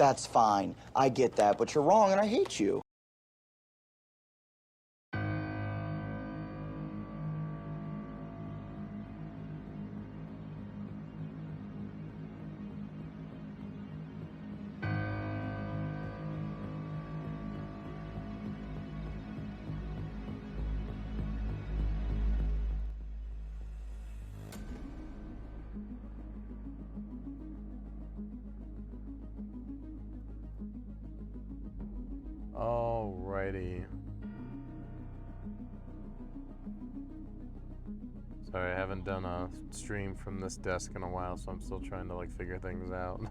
That's fine. I get that, but you're wrong and I hate you. Alrighty. Sorry, I haven't done a stream from this desk in a while, so I'm still trying to like figure things out.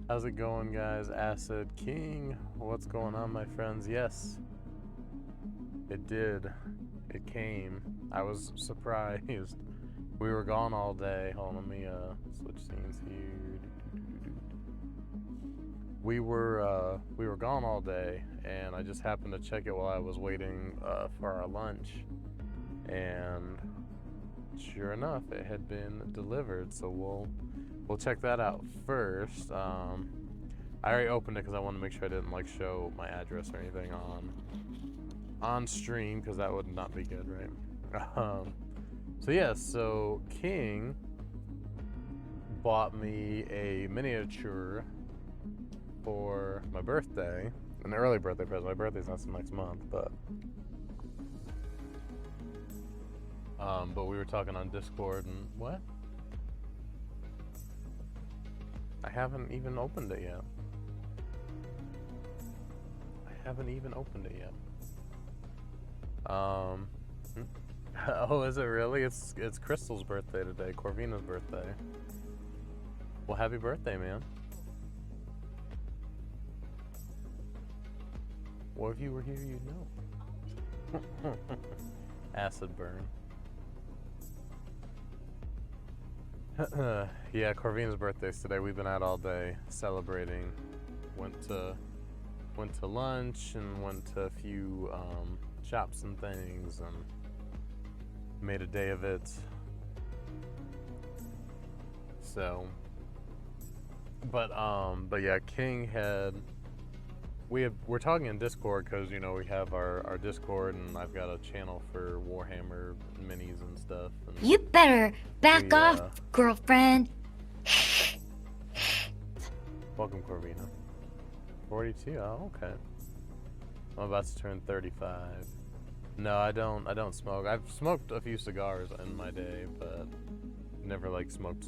How's it going, guys? Acid King, what's going on, my friends? Yes, it did. It came. I was surprised. We were gone all day. Hold on, let me switch scenes here. We were gone all day, and I just happened to check it while I was waiting for our lunch, and sure enough, it had been delivered. So we'll check that out first. I already opened it because I wanted to make sure I didn't like show my address or anything on stream, because that would not be good, right? So yeah, so King bought me a miniature for my birthday, an early birthday present. My birthday's not till next month, but we were talking on Discord and what? I haven't even opened it yet. Oh, is it really? It's Crystal's birthday today, Corvina's birthday. Well, happy birthday, man. Well, if you were here, you'd know. Acid burn. Yeah, Corvina's birthday's today. We've been out all day celebrating. Went to lunch and went to a few shops and things and made a day of it. So, but yeah, King had. We're talking in Discord because, you know, we have our Discord, and I've got a channel for Warhammer minis and stuff. And you better back off, girlfriend. Welcome, Corvina. 42. Oh, okay. I'm about to turn 35. No, I don't smoke. I've smoked a few cigars in my day, but never like smoked.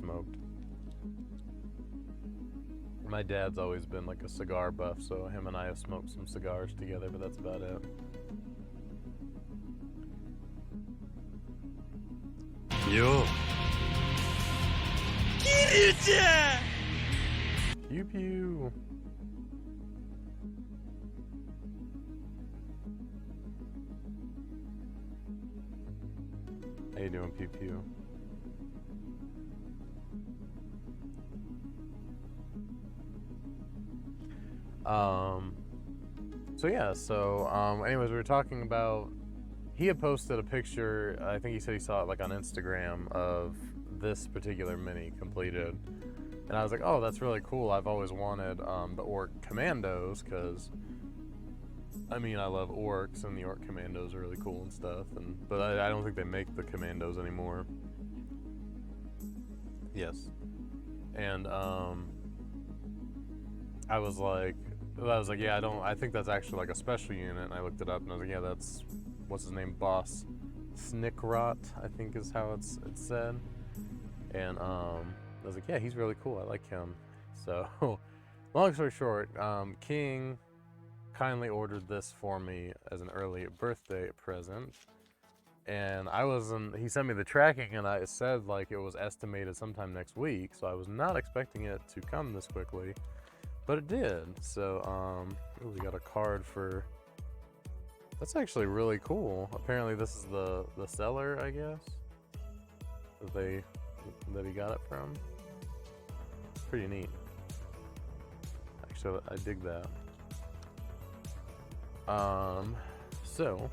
My dad's always been like a cigar buff, so him and I have smoked some cigars together, but that's about it. Yo. Pew pew. How you doing, pew pew? So yeah, anyways, we were talking about, he had posted a picture, I think he said he saw it like on Instagram, of this particular mini completed, and I was like, oh, that's really cool. I've always wanted the Orc Commandos, because I mean, I love orcs, and the Orc Commandos are really cool and stuff, but I don't think they make the Commandos anymore. Yes. And I was like, yeah, I think that's actually like a special unit, and I looked it up, and I was like, yeah, that's, what's his name, Boss Snikrot, I think is how it's said. And I was like, yeah, he's really cool, I like him. So, long story short, King kindly ordered this for me as an early birthday present, and he sent me the tracking, and I said like it was estimated sometime next week, so I was not expecting it to come this quickly. But it did. So, we got a card for. That's actually really cool. Apparently, this is the seller, I guess, that he got it from. Pretty neat. Actually, I dig that. So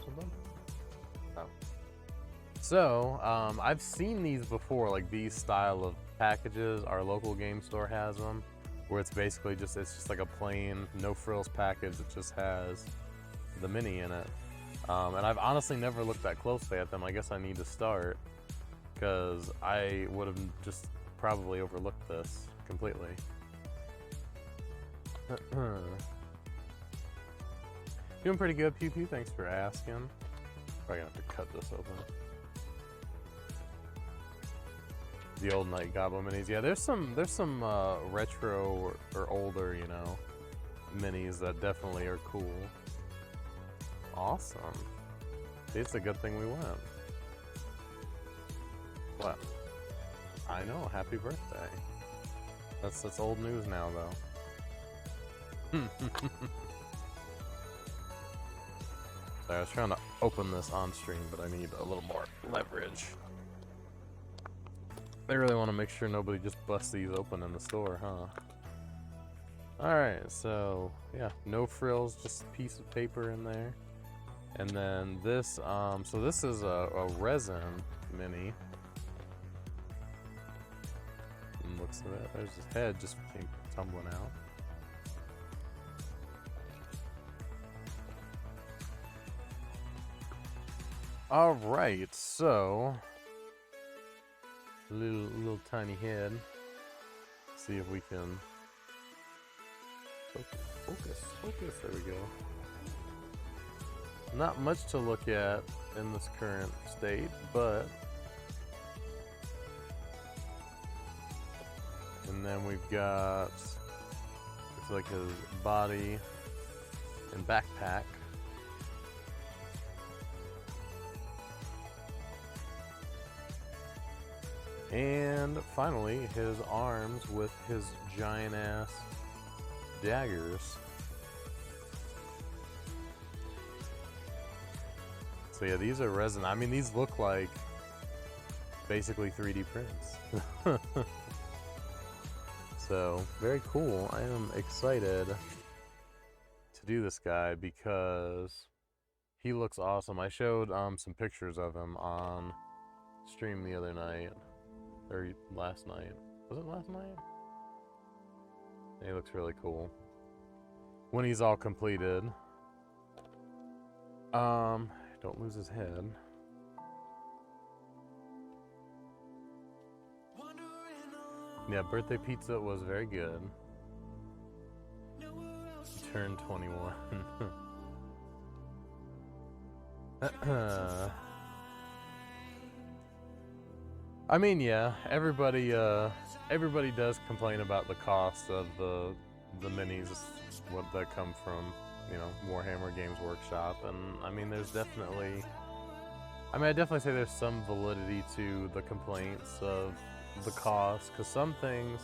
something? Oh. So, I've seen these before, like these style of packages. Our local game store has them, where it's basically it's just like a plain, no frills package that just has the mini in it. And I've honestly never looked that closely at them. I guess I need to start, because I would have just probably overlooked this completely. Doing pretty good, Pew Pew. Thanks for asking. Probably gonna have to cut this open. The old Night Goblin minis. Yeah, there's some retro or older, you know, minis that definitely are cool. Awesome. See, it's a good thing we went. What? I know. Happy birthday. That's old news now, though. Sorry, I was trying to open this on stream, but I need a little more leverage. They really want to make sure nobody just busts these open in the store, huh? Alright, so yeah, no frills, just a piece of paper in there. And then this, so this is a Resin Mini. And looks at it, there's his head just came tumbling out. Alright, so little tiny head. See if we can focus. There we go. Not much to look at in this current state, but and then we've got it's like his body and backpack. And finally, his arms with his giant ass daggers. So yeah, these are resin. I mean, these look like basically 3D prints. So very cool. I am excited to do this guy because he looks awesome. I showed some pictures of him on stream the other night. Or last night. Was it last night? He looks really cool. When he's all completed. Don't lose his head. Yeah, birthday pizza was very good. He turned 21. I mean, yeah, everybody does complain about the cost of the minis, what that come from, you know, Warhammer Games Workshop, and I mean, there's definitely, I definitely say there's some validity to the complaints of the cost, because some things,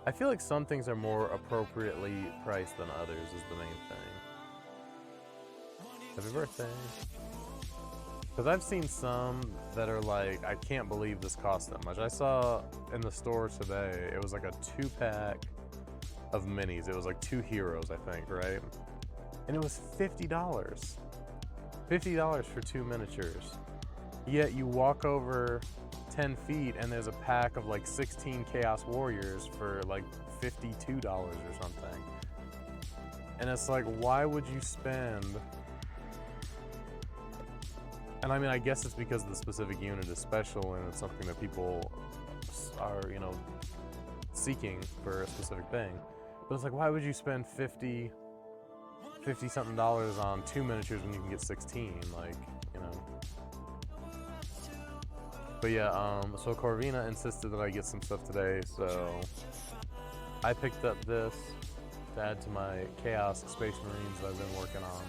I feel like some things are more appropriately priced than others is the main thing. Happy birthday. Because I've seen some that are like, I can't believe this cost that much. I saw in the store today, it was like a 2-pack of minis. It was like 2 heroes, I think, right? And it was $50. $50 for 2 miniatures. Yet you walk over 10 feet and there's a pack of like 16 Chaos Warriors for like $52 or something. And it's like, why would you spend... And I mean, I guess it's because the specific unit is special and it's something that people are, you know, seeking for a specific thing. But it's like, why would you spend 50 something dollars on 2 miniatures when you can get 16? Like, you know. But yeah, so Corvina insisted that I get some stuff today, so I picked up this to add to my Chaos Space Marines that I've been working on.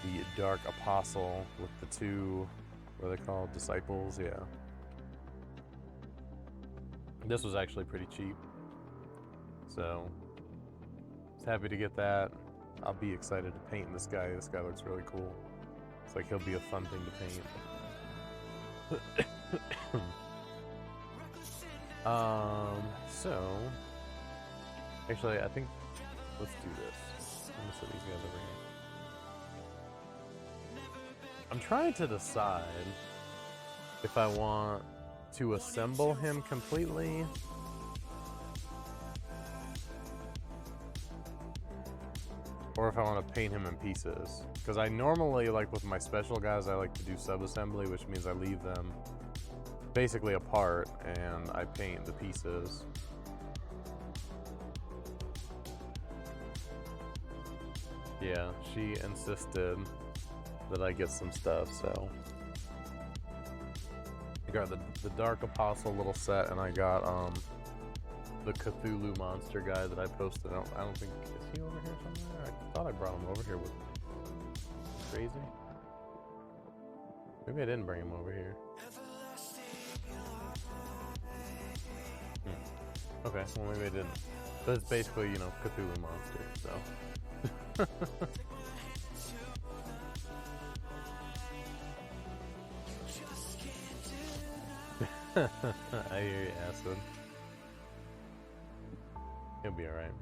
The Dark Apostle with the 2, what are they called? Disciples, yeah. This was actually pretty cheap. So, I was happy to get that. I'll be excited to paint this guy. This guy looks really cool. It's like he'll be a fun thing to paint. So, actually, I think, let's do this. I'm gonna set these guys over here. I'm trying to decide if I want to assemble him completely or if I want to paint him in pieces. Because I normally, like with my special guys, I like to do sub-assembly, which means I leave them basically apart and I paint the pieces. Yeah, she insisted that I get some stuff, so I got the Dark Apostle little set, and I got the Cthulhu monster guy that I posted. I don't think, is he over here somewhere? I thought I brought him over here with crazy. Maybe I didn't bring him over here. Okay, well maybe I didn't. But it's basically, you know, Cthulhu monster, so. I hear you, Acid. He'll be alright.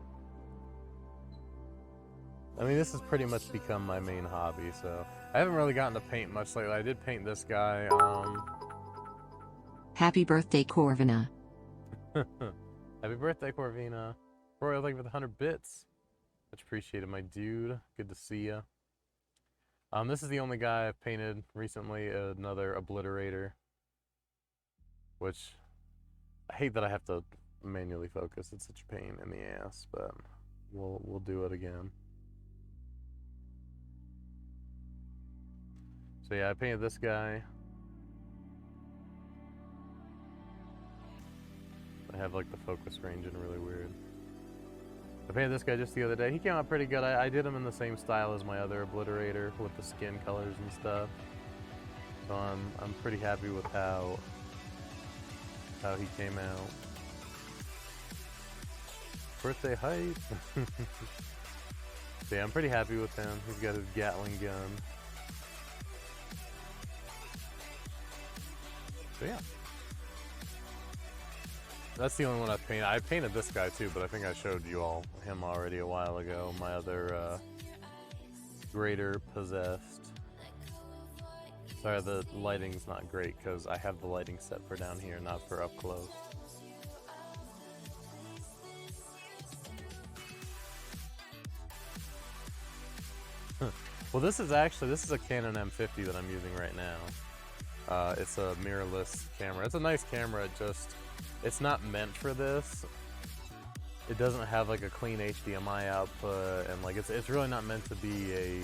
I mean, this has pretty much become my main hobby, so I haven't really gotten to paint much lately. I did paint this guy. Happy birthday, Corvina. Happy birthday, Corvina. Roy, thank you for the 100 bits. Much appreciated, my dude. Good to see ya. This is the only guy I've painted recently, another obliterator. Which, I hate that I have to manually focus. It's such a pain in the ass, but we'll do it again. So yeah, I painted this guy. I have like the focus range in really weird. I painted this guy just the other day. He came out pretty good. I did him in the same style as my other obliterator with the skin colors and stuff. So I'm pretty happy with how he came out. Birthday hype. So yeah, I'm pretty happy with him. He's got his Gatling gun. So yeah. That's the only one I've painted. I painted this guy too, but I think I showed you all him already a while ago. My other Greater Possessed. Sorry, the lighting's not great because I have the lighting set for down here, not for up close. Well, this is a Canon M50 that I'm using right now. It's a mirrorless camera. It's a nice camera. It's not meant for this. It doesn't have like a clean HDMI output, and like it's really not meant to be a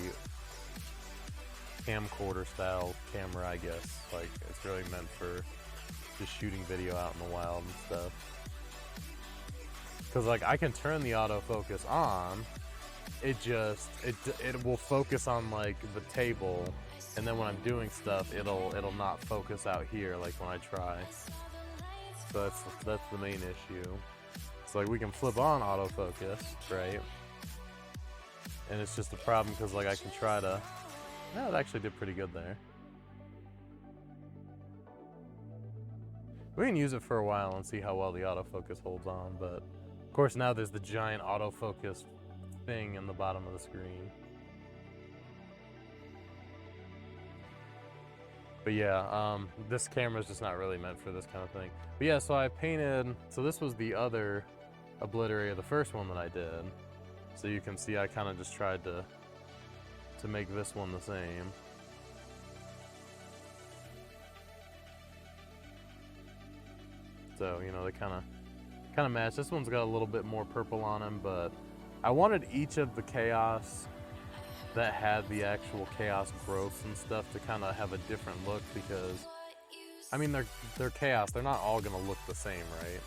camcorder style camera, I guess. Like it's really meant for just shooting video out in the wild and stuff. Cause like I can turn the autofocus on, it will focus on like the table, and then when I'm doing stuff, it'll not focus out here like when I try. So that's the main issue. So like we can flip on autofocus, right? And it's just a problem because like I can try to. No, it actually did pretty good there. We can use it for a while and see how well the autofocus holds on, but of course now there's the giant autofocus thing in the bottom of the screen. But yeah, this camera's just not really meant for this kind of thing. But yeah, so I painted, so this was the other obliterator, the first one that I did. So you can see I kind of just tried to make this one the same. So, you know, they kind of match. This one's got a little bit more purple on him, but I wanted each of the chaos that had the actual chaos growths and stuff to kind of have a different look, because I mean they're chaos, they're not all gonna look the same, right?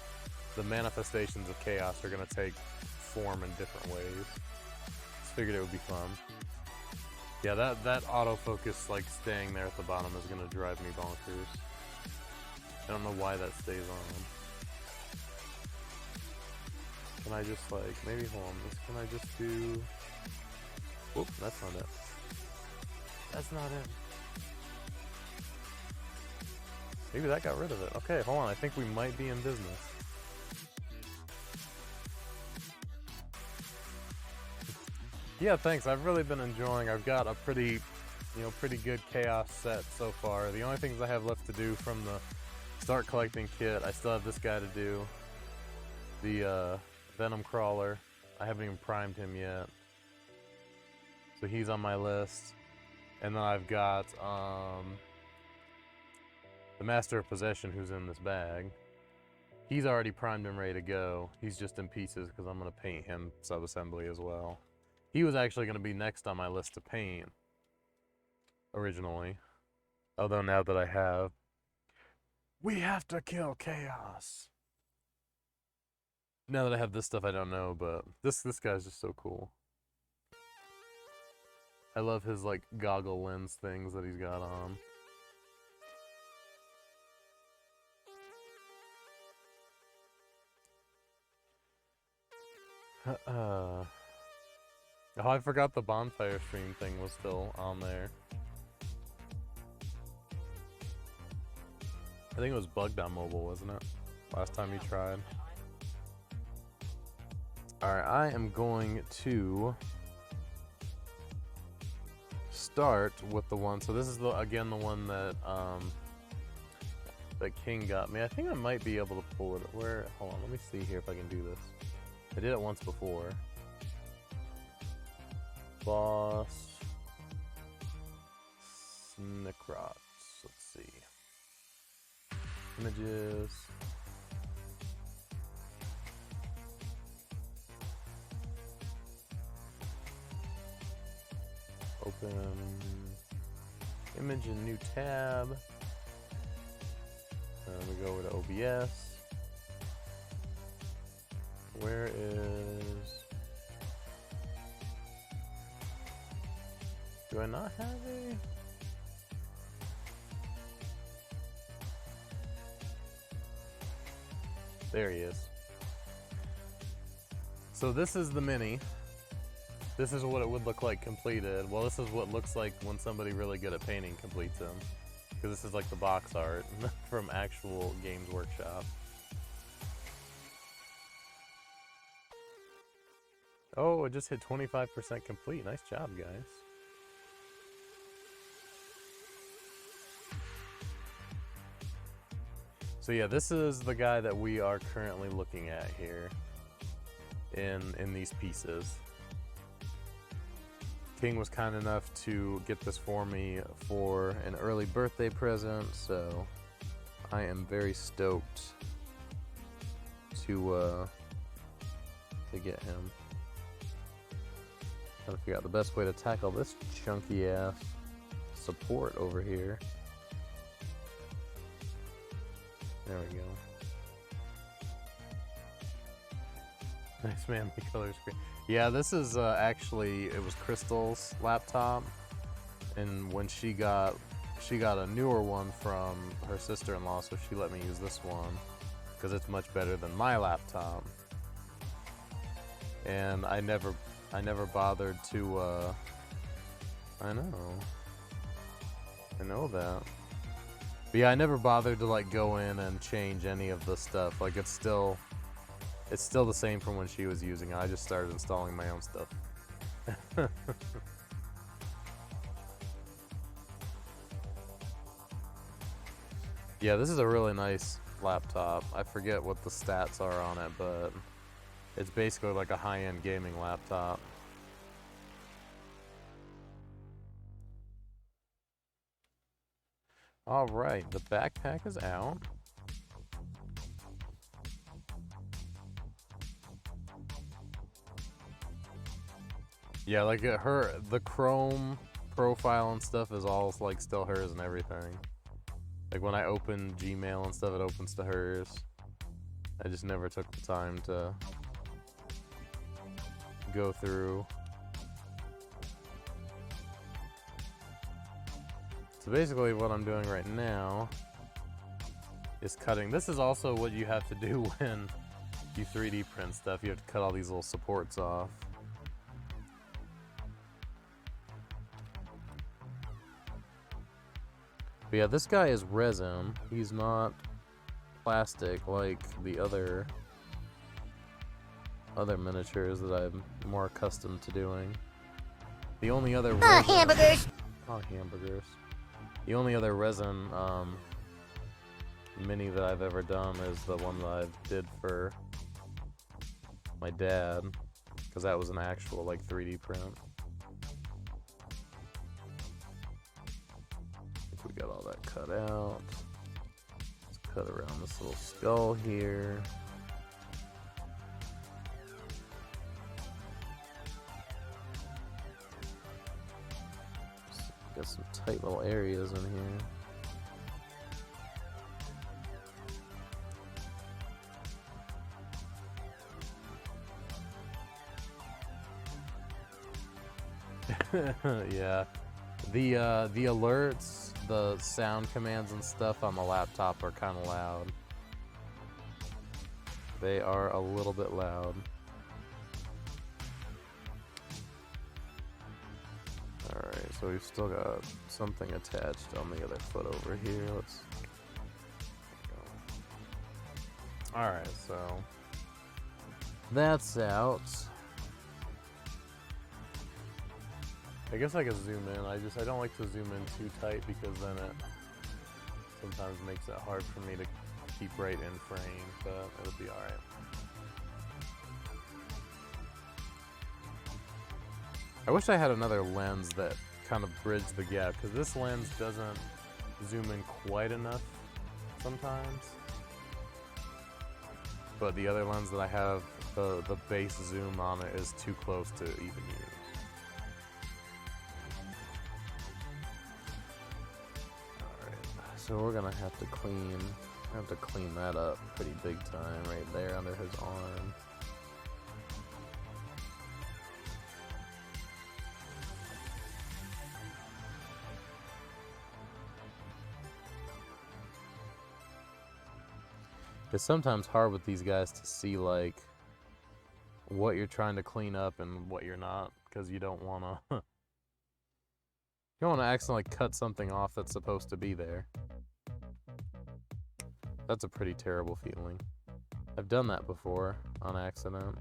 The manifestations of chaos are gonna take form in different ways. Just figured it would be fun. Yeah, that autofocus like staying there at the bottom is gonna drive me bonkers. I don't know why that stays on. Can I just like, maybe hold on, can I just do... Whoop, that's not it. That's not it. Maybe that got rid of it. Okay, hold on, I think we might be in business. Yeah, thanks, I've really been enjoying, I've got a pretty you know, pretty good chaos set so far. The only things I have left to do from the start collecting kit, I still have this guy to do. The Venom Crawler. I haven't even primed him yet. So he's on my list. And then I've got the Master of Possession, who's in this bag. He's already primed and ready to go. He's just in pieces because I'm going to paint him sub-assembly as well. He was actually going to be next on my list to paint originally. Although now that I have, we have to kill chaos. Now that I have this stuff, I don't know, but this guy's just so cool. I love his like goggle lens things that he's got on. Oh, I forgot the bonfire stream thing was still on there. I think it was bugged on mobile, wasn't it? Last time you tried. Alright, I am going to start with the one. So this is again the one that that King got me. I think I might be able to pull it. Hold on, let me see here if I can do this. I did it once before. Boss Snikrot. Let's see. Images. Open image in new tab. And we go over to OBS. Where is... Do I not have a... There he is. So this is the mini. This is what it would look like completed. Well, this is what it looks like when somebody really good at painting completes them. Because this is like the box art from actual Games Workshop. Oh, it just hit 25% complete. Nice job, guys. So yeah, this is the guy that we are currently looking at here in these pieces. King was kind enough to get this for me for an early birthday present, so I am very stoked to get him. Trying to figure out the best way to tackle this chunky ass support over here. There we go. Nice man, the color screen. Yeah, this is actually, it was Crystal's laptop, and when she got a newer one from her sister-in-law, so she let me use this one because it's much better than my laptop. And I never bothered to. I know that. But yeah, I never bothered to like go in and change any of the stuff. Like it's still the same from when she was using it. I just started installing my own stuff. Yeah, this is a really nice laptop. I forget what the stats are on it, but it's basically like a high-end gaming laptop. All right, the backpack is out. Yeah, like the Chrome profile and stuff is all like still hers and everything. Like when I open Gmail and stuff, it opens to hers. I just never took the time to go through. So basically what I'm doing right now is cutting. This is also what you have to do when you 3D print stuff. You have to cut all these little supports off. But yeah, this guy is resin. He's not plastic like the other miniatures that I'm more accustomed to doing. The only other resin, Hamburgers! Oh, hamburgers. The only other resin mini that I've ever done is the one that I did for my dad, because that was an actual like 3D print. I think we got all that cut out. Let's cut around this little skull here. Got some tight little areas in here. Yeah, the alerts, the sound commands and stuff on the laptop are kind of loud. They are a little bit loud. Alright, so we've still got something attached on the other foot over here. Let's go. Alright, so that's out. I guess I could zoom in. I don't like to zoom in too tight because then it sometimes makes it hard for me to keep right in frame, but it'll be alright. I wish I had another lens that kind of bridged the gap, because this lens doesn't zoom in quite enough sometimes. But the other lens that I have, the base zoom on it is too close to even use. So we're gonna have to clean that up pretty big time right there under his arm. It's sometimes hard with these guys to see like what you're trying to clean up and what you're not, because you don't wanna you don't wanna accidentally cut something off that's supposed to be there. That's a pretty terrible feeling. I've done that before on accident.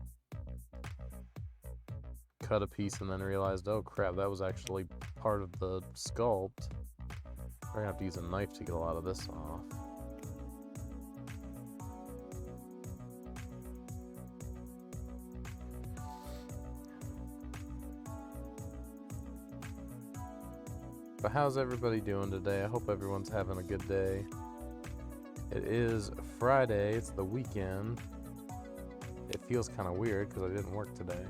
Cut a piece and then realized, oh crap, that was actually part of the sculpt. We're gonna have to use a knife to get a lot of this off. But how's everybody doing today? I hope everyone's having a good day. It is Friday, it's the weekend. It feels kind of weird because I didn't work today.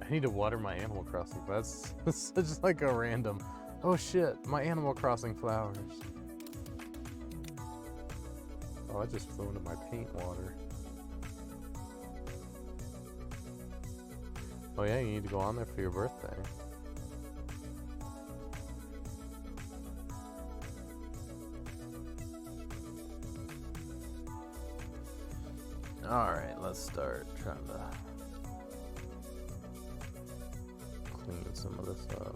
I need to water my Animal Crossing. That's just like a random, oh shit, my Animal Crossing flowers. Oh, I just flew into my paint water. Oh yeah, you need to go on there for your birthday. Alright, let's start trying to clean some of this up.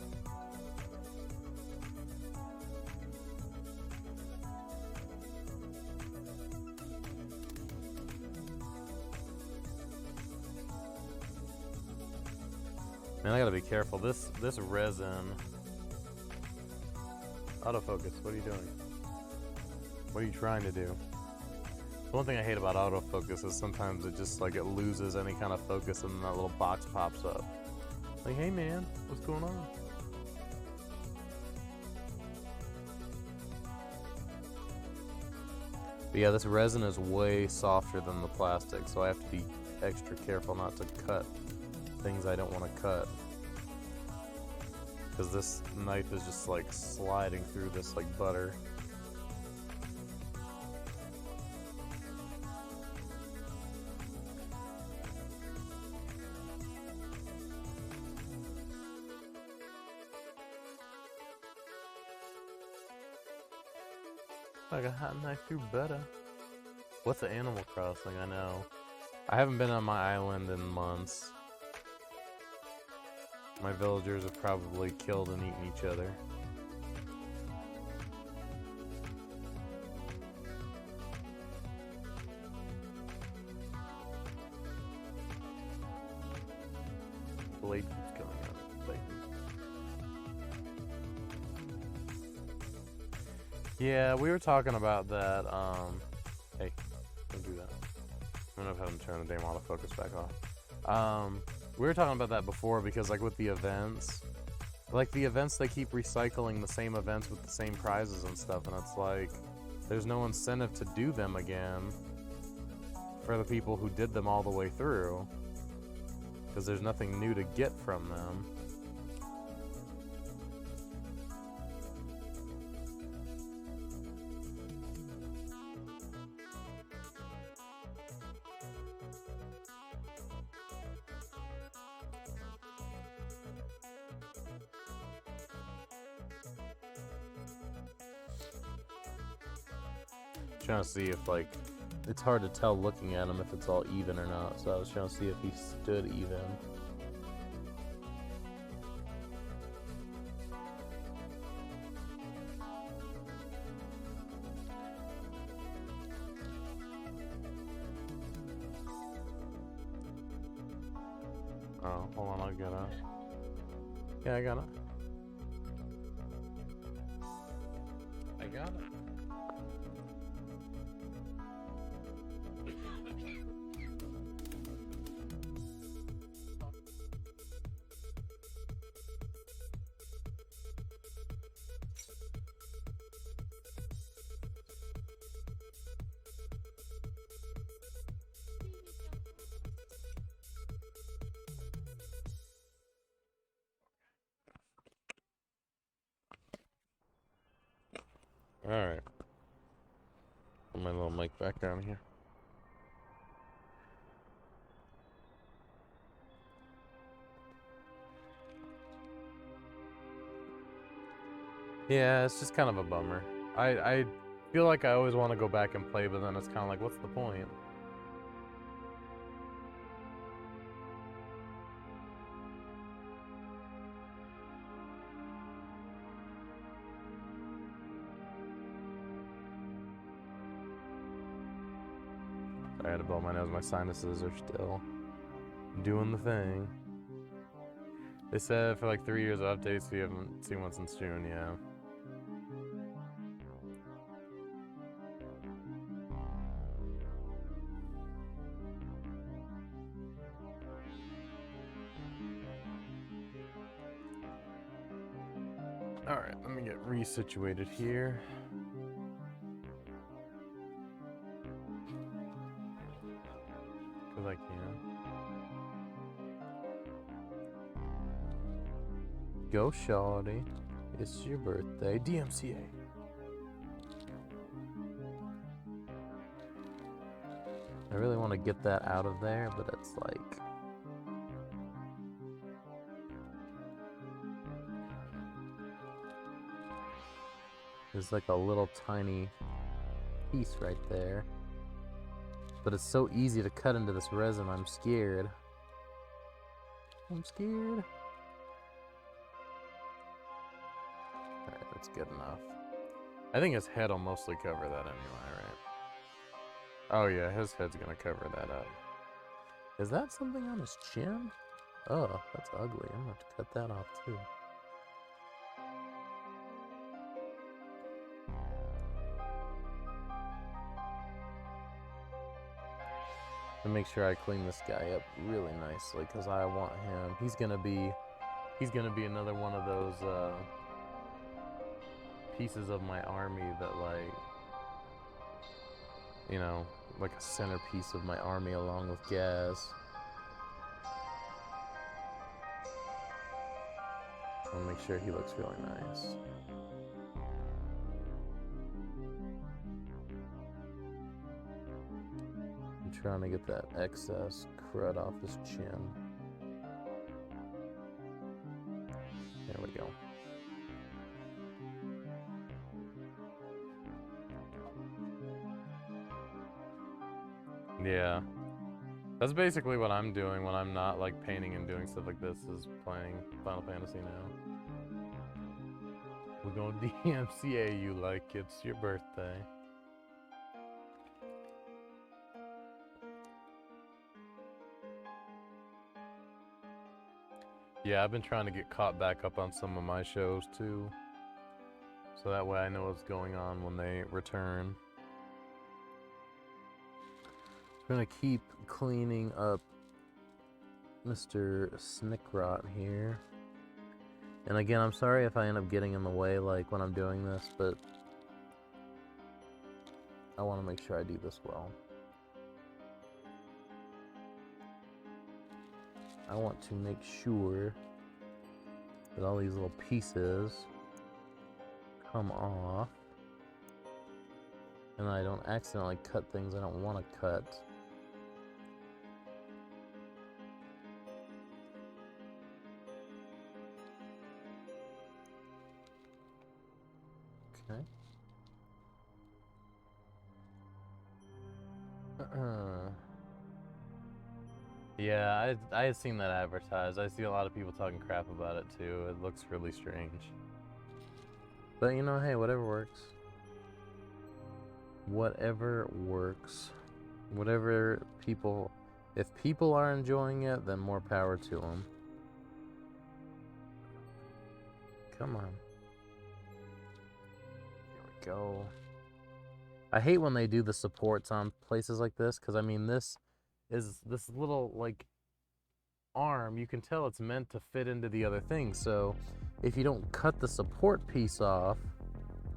Man, I gotta be careful. This resin autofocus, what are you doing? What are you trying to do? One thing I hate about autofocus is sometimes it just like it loses any kind of focus and that little box pops up. Like, hey man, what's going on? But yeah, this resin is way softer than the plastic, so I have to be extra careful not to cut things I don't want to cut. Because this knife is just like sliding through this like butter. Like a hot knife through butter. What's the Animal Crossing? I know. I haven't been on my island in months. My villagers have probably killed and eaten each other. Blade keeps coming out. Blade. Yeah, we were talking about that. Hey, don't do that. I'm gonna have him turn the damn autofocus back off. We were talking about that before because, like, with the events, they keep recycling the same events with the same prizes and stuff, and it's like, there's no incentive to do them again for the people who did them all the way through, because there's nothing new to get from them. Trying to see if, like, it's hard to tell looking at him if it's all even or not, so I was trying to see if he stood even. Oh, hold on, I'll get it. Yeah, I got it. I got it. Alright. Put my little mic back down here. Yeah, it's just kind of a bummer. I feel like I always want to go back and play, but then it's kind of like, what's the point? I had to blow my nose. My sinuses are still doing the thing. They said for like 3 years of updates, we haven't seen one since June, yeah. Alright, let me get resituated here. Because I can. Go, shawty. It's your birthday. DMCA. I really want to get that out of there, but it's like... there's like a little tiny piece right there. But it's so easy to cut into this resin, I'm scared. I'm scared. Alright, that's good enough. I think his head will mostly cover that anyway, right? Oh yeah, his head's gonna cover that up. Is that something on his chin? Oh, that's ugly. I'm gonna have to cut that off too. And make sure I clean this guy up really nicely, because I want him. He's gonna be another one of those pieces of my army that, like, you know, like a centerpiece of my army along with Gaz. I'll make sure he looks really nice. I'm trying to get that excess crud off his chin. There we go. Yeah. That's basically what I'm doing when I'm not, like, painting and doing stuff like this, is playing Final Fantasy now. We're gonna DMCA you like it's your birthday. Yeah, I've been trying to get caught back up on some of my shows too. So that way I know what's going on when they return. I'm gonna keep cleaning up Mr. Snikrot here. And again, I'm sorry if I end up getting in the way like when I'm doing this, but I want to make sure I do this well. I want to make sure that all these little pieces come off and I don't accidentally cut things I don't want to cut. Okay. Yeah, I had seen that advertised. I see a lot of people talking crap about it too. It looks really strange. But you know, hey, whatever works. Whatever works. Whatever people... If people are enjoying it, then more power to them. Come on. There we go. I hate when they do the supports on places like this, because I mean, this is this little, like, arm, you can tell it's meant to fit into the other thing, so if you don't cut the support piece off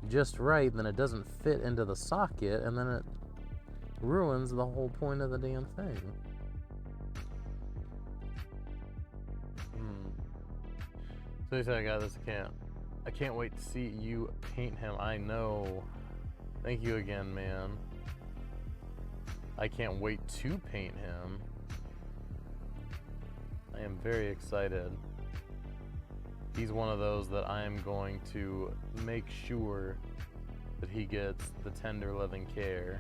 just right, then it doesn't fit into the socket, and then it ruins the whole point of the damn thing. So you said I got this, I can't wait to see you paint him. I know. Thank you again, man. I can't wait to paint him. I am very excited. He's one of those that I am going to make sure that he gets the tender loving care.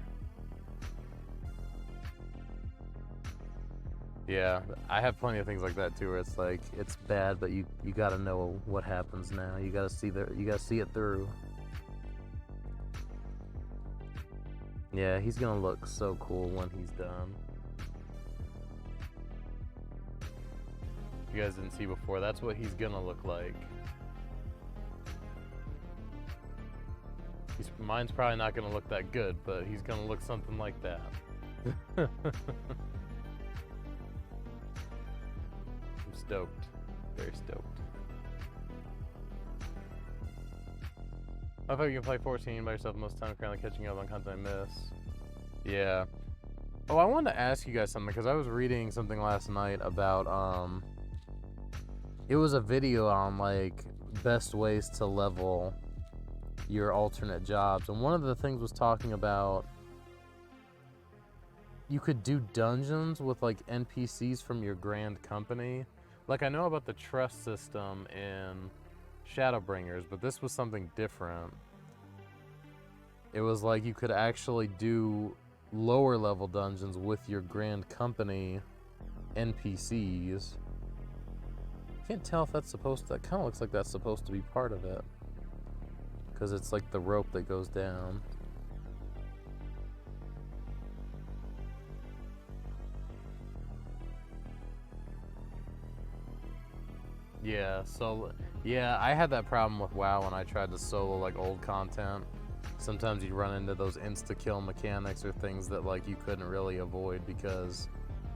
Yeah, I have plenty of things like that too, where it's like, it's bad, but you gotta know what happens now. You gotta see it through. Yeah, he's gonna look so cool when he's done. You guys didn't see before, that's what he's gonna look like. Mine's probably not gonna look that good, but he's gonna look something like that. I'm stoked. Very stoked. I thought you can play 14 by yourself most of the time, currently catching up on content I miss. Yeah. Oh, I wanted to ask you guys something, because I was reading something last night about, it was a video on, like, best ways to level your alternate jobs. And one of the things was talking about you could do dungeons with, like, NPCs from your grand company. Like, I know about the trust system in Shadowbringers, but this was something different. It was like you could actually do lower level dungeons with your grand company NPCs. Can't tell if that's supposed to, that kind of looks like that's supposed to be part of it, because it's like the rope that goes down. Yeah, so yeah, I had that problem with WoW when I tried to solo like old content. Sometimes you'd run into those insta-kill mechanics or things that like you couldn't really avoid because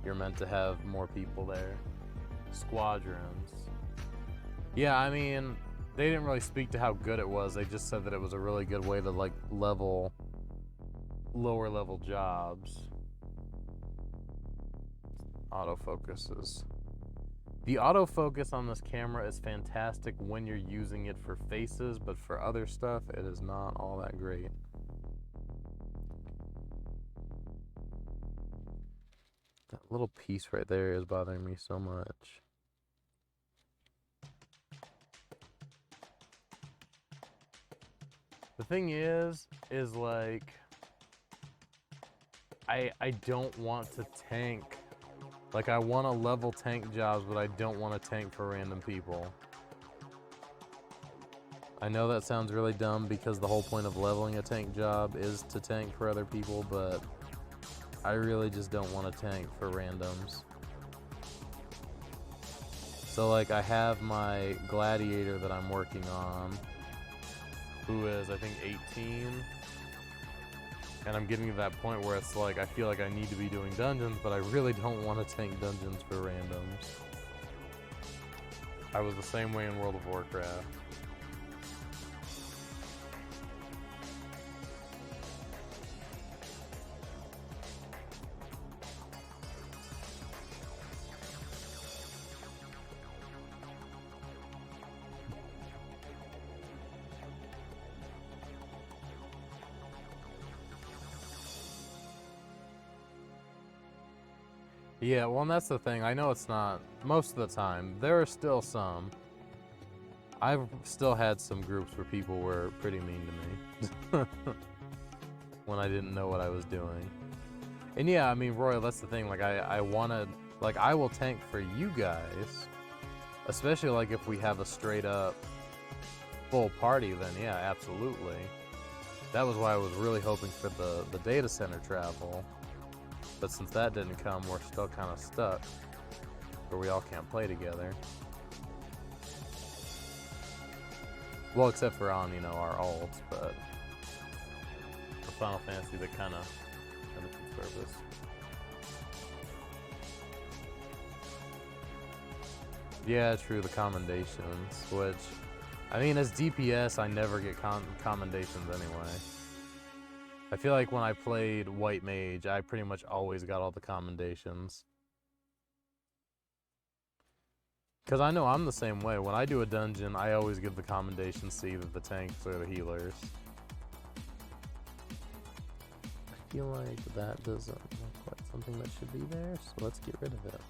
you're meant to have more people there. Squadrons. Yeah, I mean, they didn't really speak to how good it was. They just said that it was a really good way to like level lower level jobs. Autofocuses. The autofocus on this camera is fantastic when you're using it for faces, but for other stuff, it is not all that great. That little piece right there is bothering me so much. The thing is like, I don't want to tank. Like, I want to level tank jobs, but I don't want to tank for random people. I know that sounds really dumb because the whole point of leveling a tank job is to tank for other people, but I really just don't want to tank for randoms. So, like, I have my gladiator that I'm working on, who is, I think, 18. And I'm getting to that point where it's like, I feel like I need to be doing dungeons, but I really don't want to tank dungeons for randoms. I was the same way in World of Warcraft. Yeah, well, and that's the thing. I know it's not most of the time. There are still some. I've still had some groups where people were pretty mean to me when I didn't know what I was doing. And yeah, I mean, Royal, that's the thing. Like, I wanted, like, I will tank for you guys, especially like if we have a straight up full party. Then yeah, absolutely. That was why I was really hoping for the data center travel. But since that didn't come, we're still kind of stuck, where we all can't play together. Well, except for on, you know, our alts, but the Final Fantasy that kind of service. Yeah, true, the commendations, which, I mean, as DPS, I never get commendations anyway. I feel like when I played White Mage, I pretty much always got all the commendations. Because I know I'm the same way. When I do a dungeon, I always give the commendations to either the tanks or the healers. I feel like that doesn't look like something that should be there, so let's get rid of it.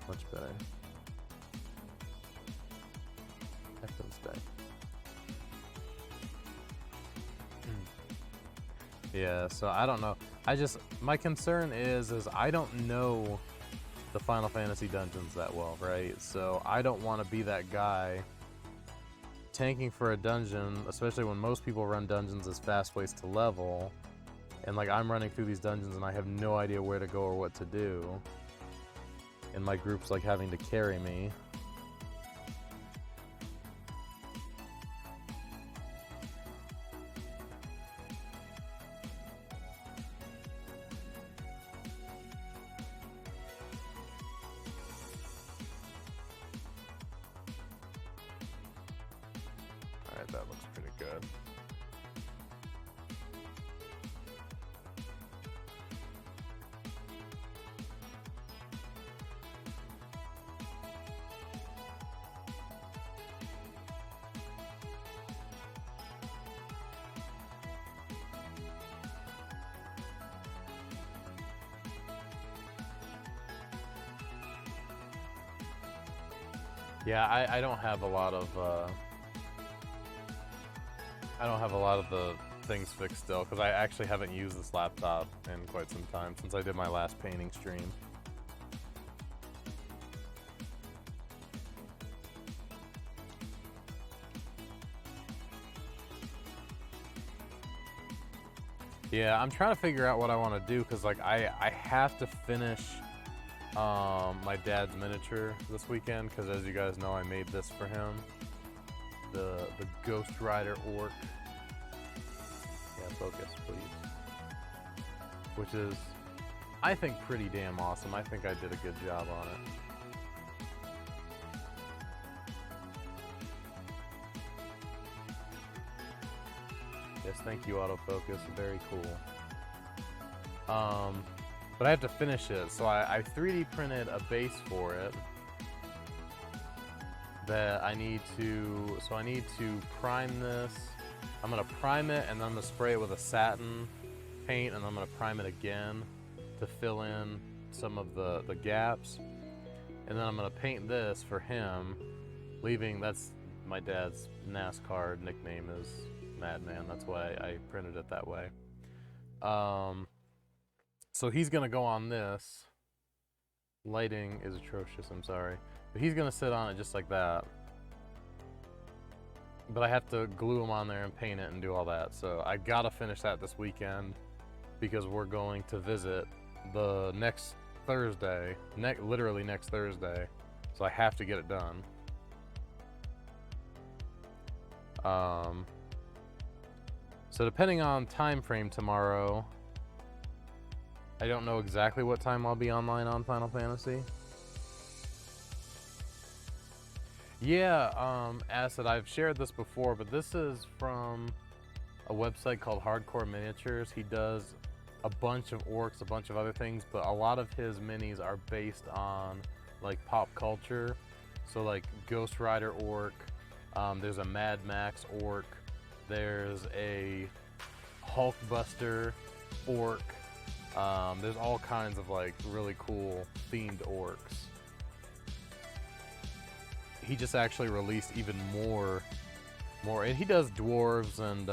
Much better. Have them stay. Yeah, so I don't know. My concern is I don't know the Final Fantasy dungeons that well, right? So I don't want to be that guy tanking for a dungeon, especially when most people run dungeons as fast ways to level. And like I'm running through these dungeons and I have no idea where to go or what to do. And my group's like having to carry me. Alright, that looks pretty good. Yeah, I don't have a lot of the things fixed still because I actually haven't used this laptop in quite some time since I did my last painting stream. Yeah, I'm trying to figure out what I want to do because like I have to finish my dad's miniature this weekend because as you guys know I made this for him, the Ghost Rider orc. Yeah, focus please. Which is I think pretty damn awesome. I think I did a good job on it. Yes, thank you autofocus, very cool. But I have to finish it, so I 3D printed a base for it that I need to prime this. I'm gonna prime it and then I'm gonna spray it with a satin paint and I'm gonna prime it again to fill in some of the gaps. And then I'm gonna paint this for him, that's my dad's NASCAR nickname is Madman, that's why I printed it that way. So he's gonna go on this. Lighting is atrocious, I'm sorry. But he's gonna sit on it just like that. But I have to glue him on there and paint it and do all that. So I gotta finish that this weekend because we're going to visit the next Thursday, literally next Thursday, so I have to get it done. So depending on time frame tomorrow, I don't know exactly what time I'll be online on Final Fantasy. Yeah, Acid, I've shared this before, but this is from a website called Hardcore Miniatures. He does a bunch of orcs, a bunch of other things, but a lot of his minis are based on like pop culture. So like Ghost Rider orc, there's a Mad Max orc, there's a Hulkbuster orc, there's all kinds of like really cool themed orcs. He just actually released even more, and he does dwarves and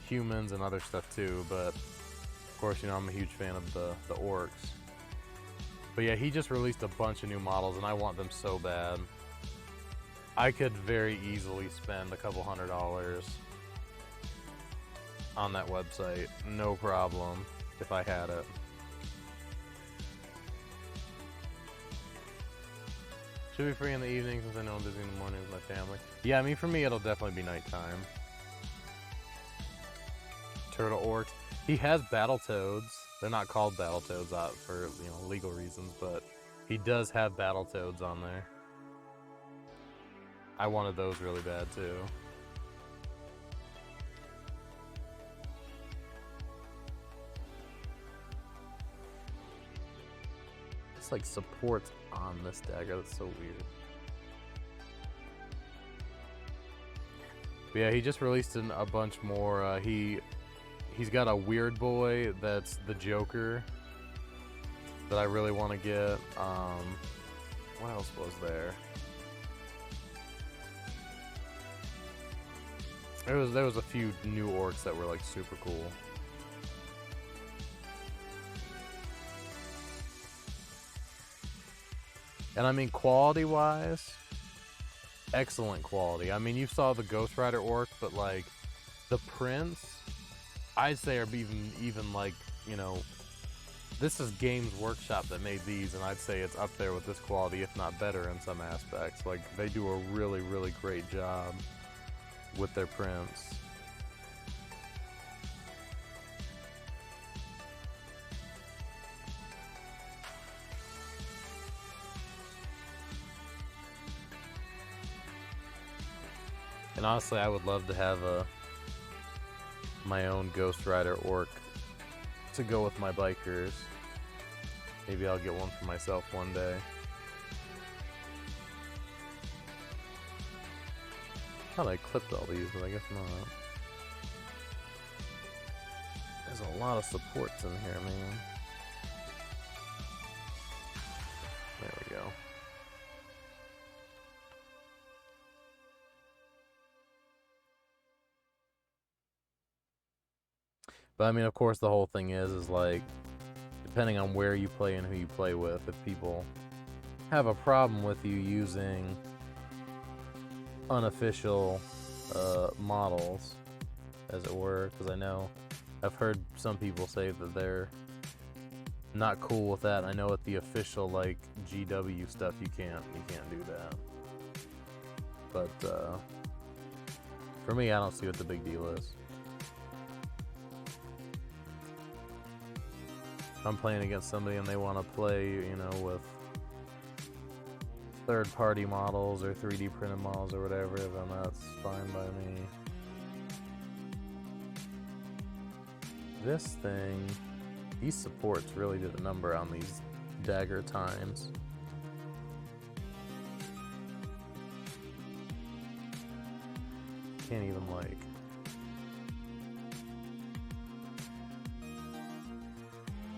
humans and other stuff too, but of course, you know, I'm a huge fan of the orcs. But yeah, he just released a bunch of new models and I want them so bad. I could very easily spend a couple $100 on that website, no problem, if I had it. Should be free in the evening since I know I'm busy in the morning with my family. Yeah, I mean, for me, it'll definitely be nighttime. Turtle orcs. He has Battletoads. They're not called Battletoads for, you know, legal reasons, but he does have Battletoads on there. I wanted those really bad, too. It's like supports on this dagger. That's so weird. But yeah, he just released a bunch more. He's got a weird boy that's the Joker that I really want to get. What else was there? There was a few new orcs that were like super cool. And I mean, quality-wise, excellent quality. I mean, you saw the Ghost Rider orc, but like the prints, I'd say are even like, you know, this is Games Workshop that made these, and I'd say it's up there with this quality, if not better in some aspects. Like, they do a really, really great job with their prints. And honestly, I would love to have my own Ghost Rider orc to go with my bikers. Maybe I'll get one for myself one day. I thought I clipped all these, but I guess not. There's a lot of supports in here, man. There we go. But I mean, of course, the whole thing is like, depending on where you play and who you play with, if people have a problem with you using unofficial models, as it were, because I know I've heard some people say that they're not cool with that. I know at the official like GW stuff, you can't do that. But for me, I don't see what the big deal is. If I'm playing against somebody and they want to play, you know, with third-party models or 3D printed models or whatever, then that's fine by me. This thing, these supports really did a number on these dagger times. Can't even like...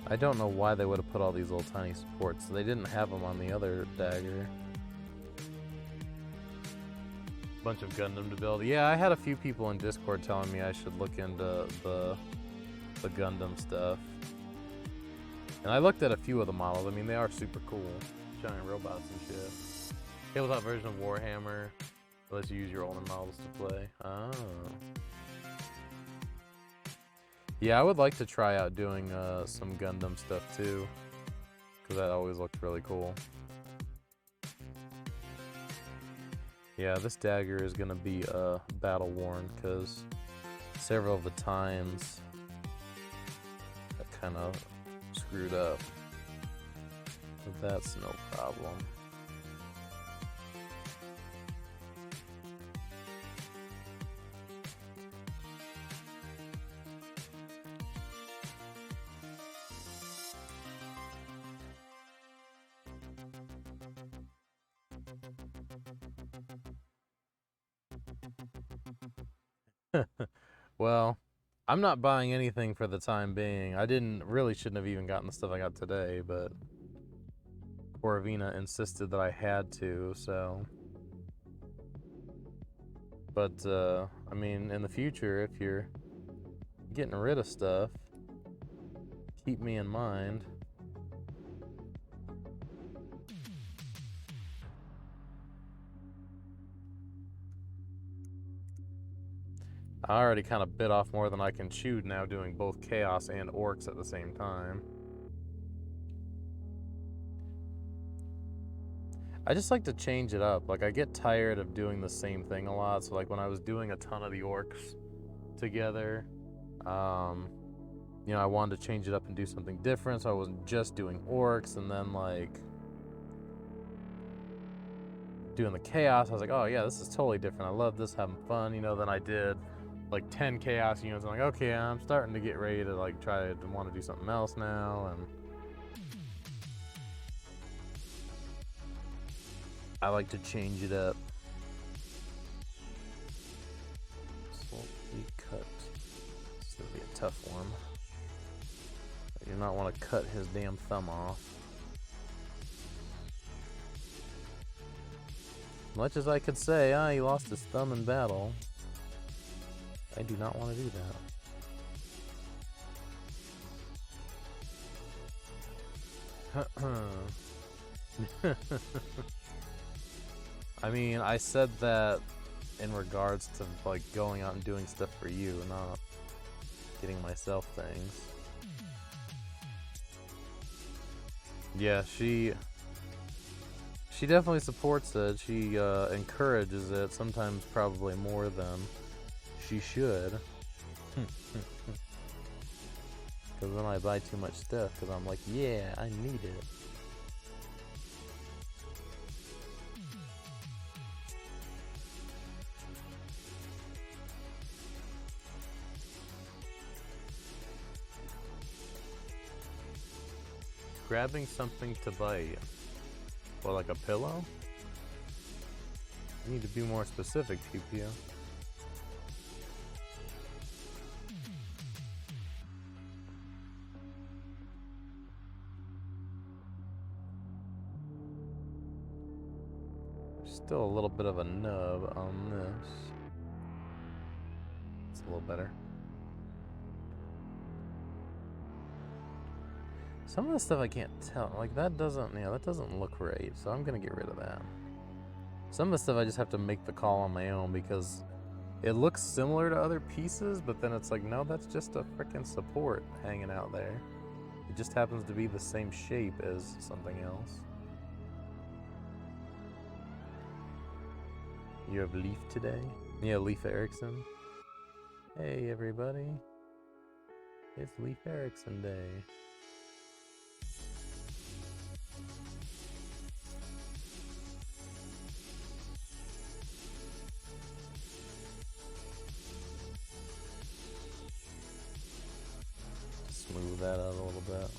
I don't know why they would have put all these little tiny supports. They didn't have them on the other dagger. Bunch of Gundam to build. Yeah, I had a few people in Discord telling me I should look into the Gundam stuff. And I looked at a few of the models. I mean, they are super cool. Giant robots and shit. Tabletop version of Warhammer. Unless you use your older models to play. Oh. Yeah, I would like to try out doing some Gundam stuff too, because that always looked really cool. Yeah, this dagger is gonna be battle worn because several of the times I kind of screwed up. But that's no problem. Well, I'm not buying anything for the time being. I shouldn't have even gotten the stuff I got today, but Corvina insisted that I had to, so. But, I mean, in the future, if you're getting rid of stuff, keep me in mind. I already kind of bit off more than I can chew now doing both Chaos and Orcs at the same time. I just like to change it up. Like, I get tired of doing the same thing a lot. So, like, when I was doing a ton of the Orcs together, you know, I wanted to change it up and do something different. So I wasn't just doing Orcs, and then, like, doing the Chaos, I was like, oh yeah, this is totally different. I love this, having fun, you know. Then I did like 10 Chaos units. I'm like, okay, I'm starting to get ready to like try to want to do something else now, and I like to change it up. Slowly cut. This is gonna be a tough one. I do not want to cut his damn thumb off. Much as I could say, he lost his thumb in battle, I do not want to do that. I mean, I said that in regards to like going out and doing stuff for you, not getting myself things. Yeah, she definitely supports it. She encourages it, sometimes probably more than she should. Because then I buy too much stuff because I'm like, yeah, I need it. Grabbing something to bite. Or like a pillow? I need to be more specific, Pew. There's still a little bit of a nub on this. It's a little better. Some of the stuff I can't tell, like that doesn't look right, so I'm gonna get rid of that. Some of the stuff I just have to make the call on my own because it looks similar to other pieces, but then it's like, no, that's just a freaking support hanging out there. It just happens to be the same shape as something else. You have Leaf today? Yeah, Leaf Erickson. Hey everybody. It's Leaf Erickson Day. Smooth that out a little bit.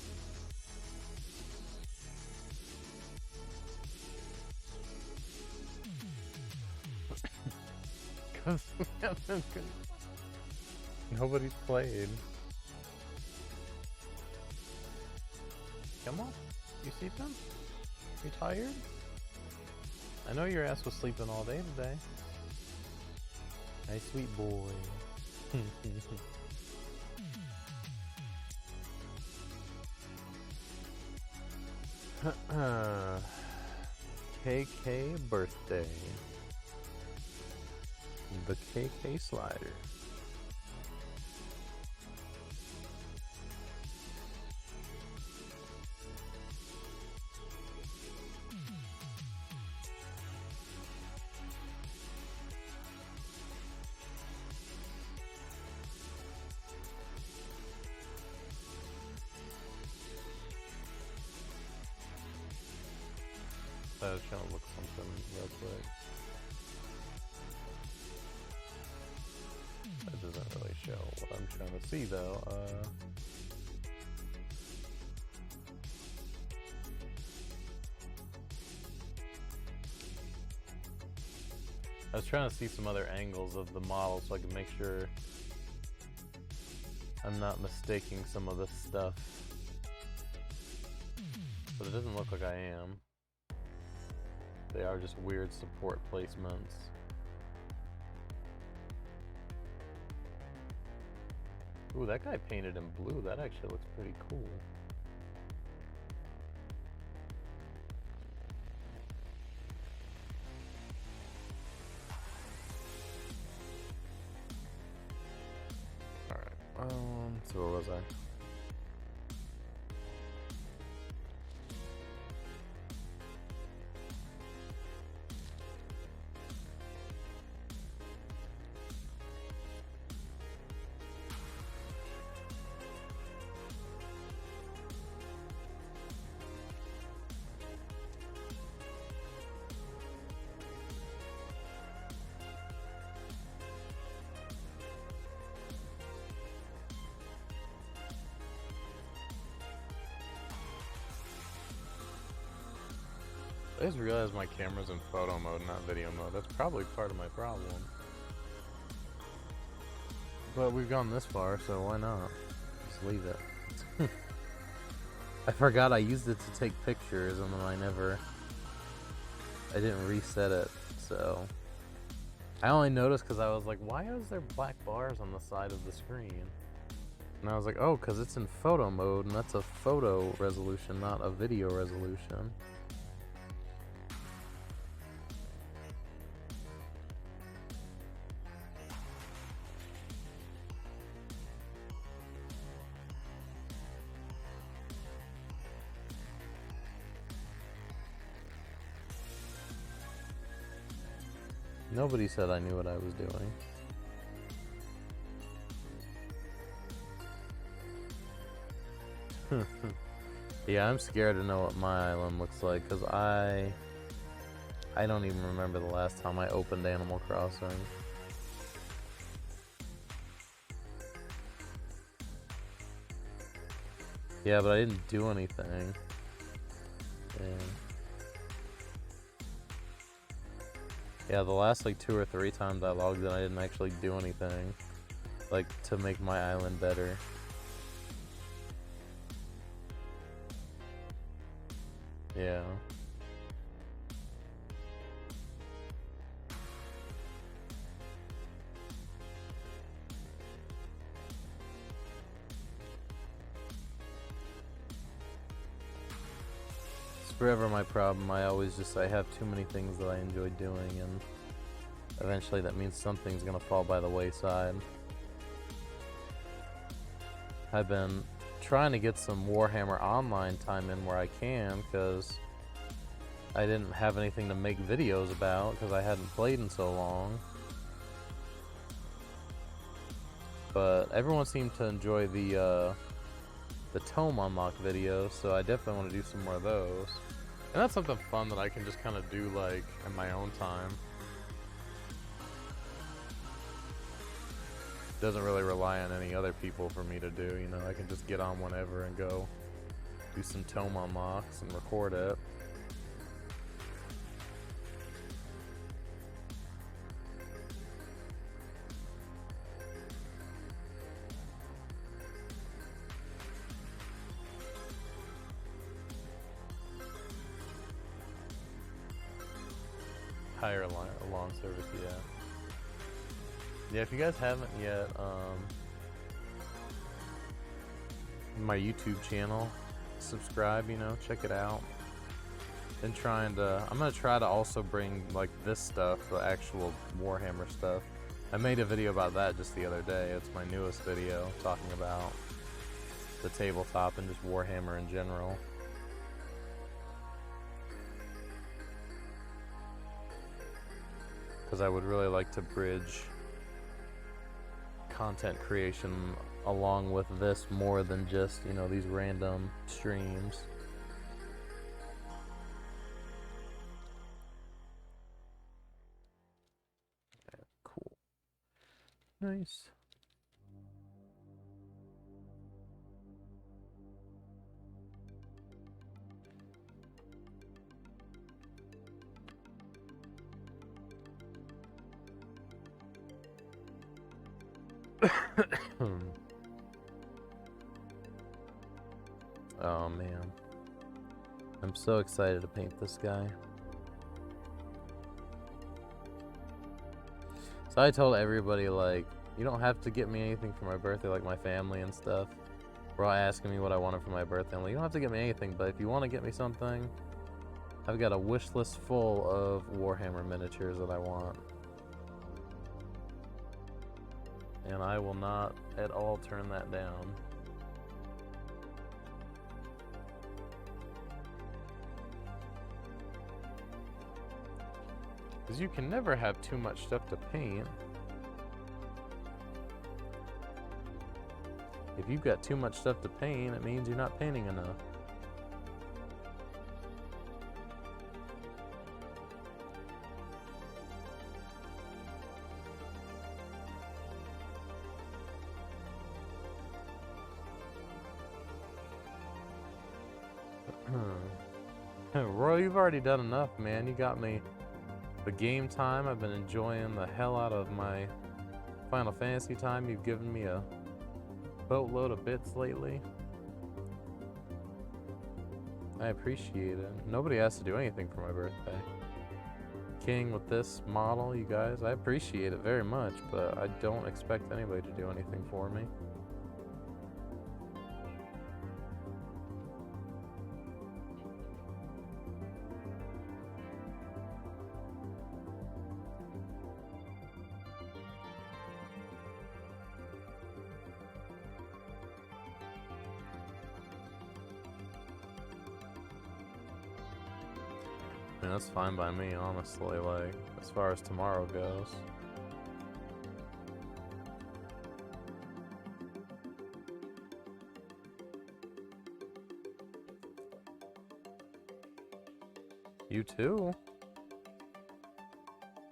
Because nobody's played. Come on, you sleeping? You tired? I know your ass was sleeping all day today. Hey, sweet boy. KK birthday. The KK slider. I was trying to look something real quick. That doesn't really show what I'm trying to see though. I was trying to see some other angles of the model so I can make sure I'm not mistaking some of this stuff. But it doesn't look like I am. They are just weird support placements. Ooh, that guy painted in blue. That actually looks pretty cool. Alright, so where was I? I just realized my camera's in photo mode, not video mode. That's probably part of my problem. But we've gone this far, so why not? Just leave it. I forgot I used it to take pictures, and then I didn't reset it, so. I only noticed because I was like, why is there black bars on the side of the screen? And I was like, oh, because it's in photo mode, and that's a photo resolution, not a video resolution. Nobody said I knew what I was doing. Yeah, I'm scared to know what my island looks like, because I don't even remember the last time I opened Animal Crossing. Yeah, but I didn't do anything. Yeah. Yeah, the last like 2 or 3 times I logged in, I didn't actually do anything, like, to make my island better. Yeah. Forever my problem. I have too many things that I enjoy doing, and eventually that means something's gonna fall by the wayside. I've been trying to get some Warhammer Online time in where I can, because I didn't have anything to make videos about because I hadn't played in so long. But everyone seemed to enjoy the tome unlock videos, so I definitely want to do some more of those. And that's something fun that I can just kind of do, like, in my own time. Doesn't really rely on any other people for me to do, you know. I can just get on whenever and go do some tome unlocks and record it. Higher lawn service, yeah. Yeah, if you guys haven't yet, my YouTube channel, subscribe, you know, check it out. I'm gonna try to also bring, like, this stuff, the actual Warhammer stuff. I made a video about that just the other day. It's my newest video, talking about the tabletop and just Warhammer in general. Because I would really like to bridge content creation along with this more than just, you know, these random streams. Nice. Oh man. I'm so excited to paint this guy. So I told everybody, like, you don't have to get me anything for my birthday, like my family and stuff. Were all asking me what I wanted for my birthday. I'm like, you don't have to get me anything, but if you want to get me something, I've got a wish list full of Warhammer miniatures that I want. And I will not at all turn that down. Because you can never have too much stuff to paint. If you've got too much stuff to paint, it means you're not painting enough. Roy, you've already done enough, man. You got me the game time. I've been enjoying the hell out of my Final Fantasy time. You've given me a boatload of bits lately. I appreciate it. Nobody has to do anything for my birthday. King with this model, you guys, I appreciate it very much, but I don't expect anybody to do anything for me. I mean, that's fine by me, honestly, like, as far as tomorrow goes. You too?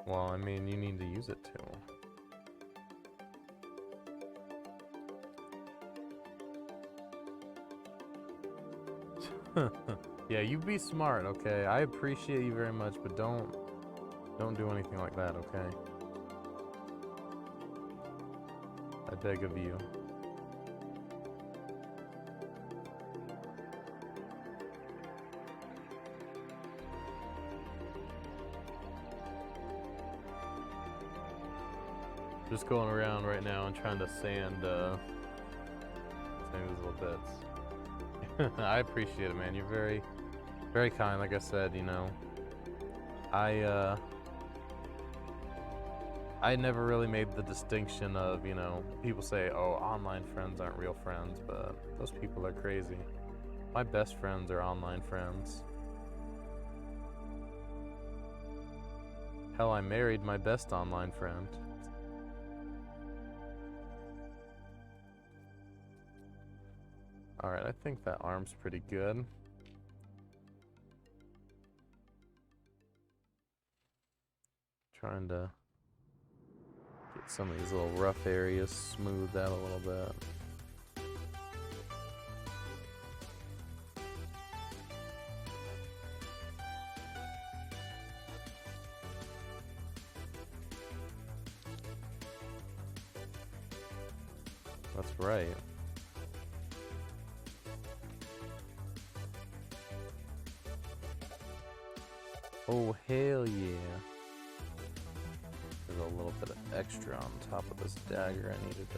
Well, I mean, you need to use it too. Yeah, you be smart, okay? I appreciate you very much, but don't do anything like that, okay? I beg of you. Just going around right now and trying to sand these little bits. I appreciate it, man. You're very, very kind. Like I said, you know, I never really made the distinction of, you know, people say, oh, online friends aren't real friends, but those people are crazy. My best friends are online friends. Hell, I married my best online friend. Alright, I think that arm's pretty good. Trying to get some of these little rough areas smoothed out a little bit. That's right. Oh, hell yeah. There's a little bit of extra on top of this dagger. I needed to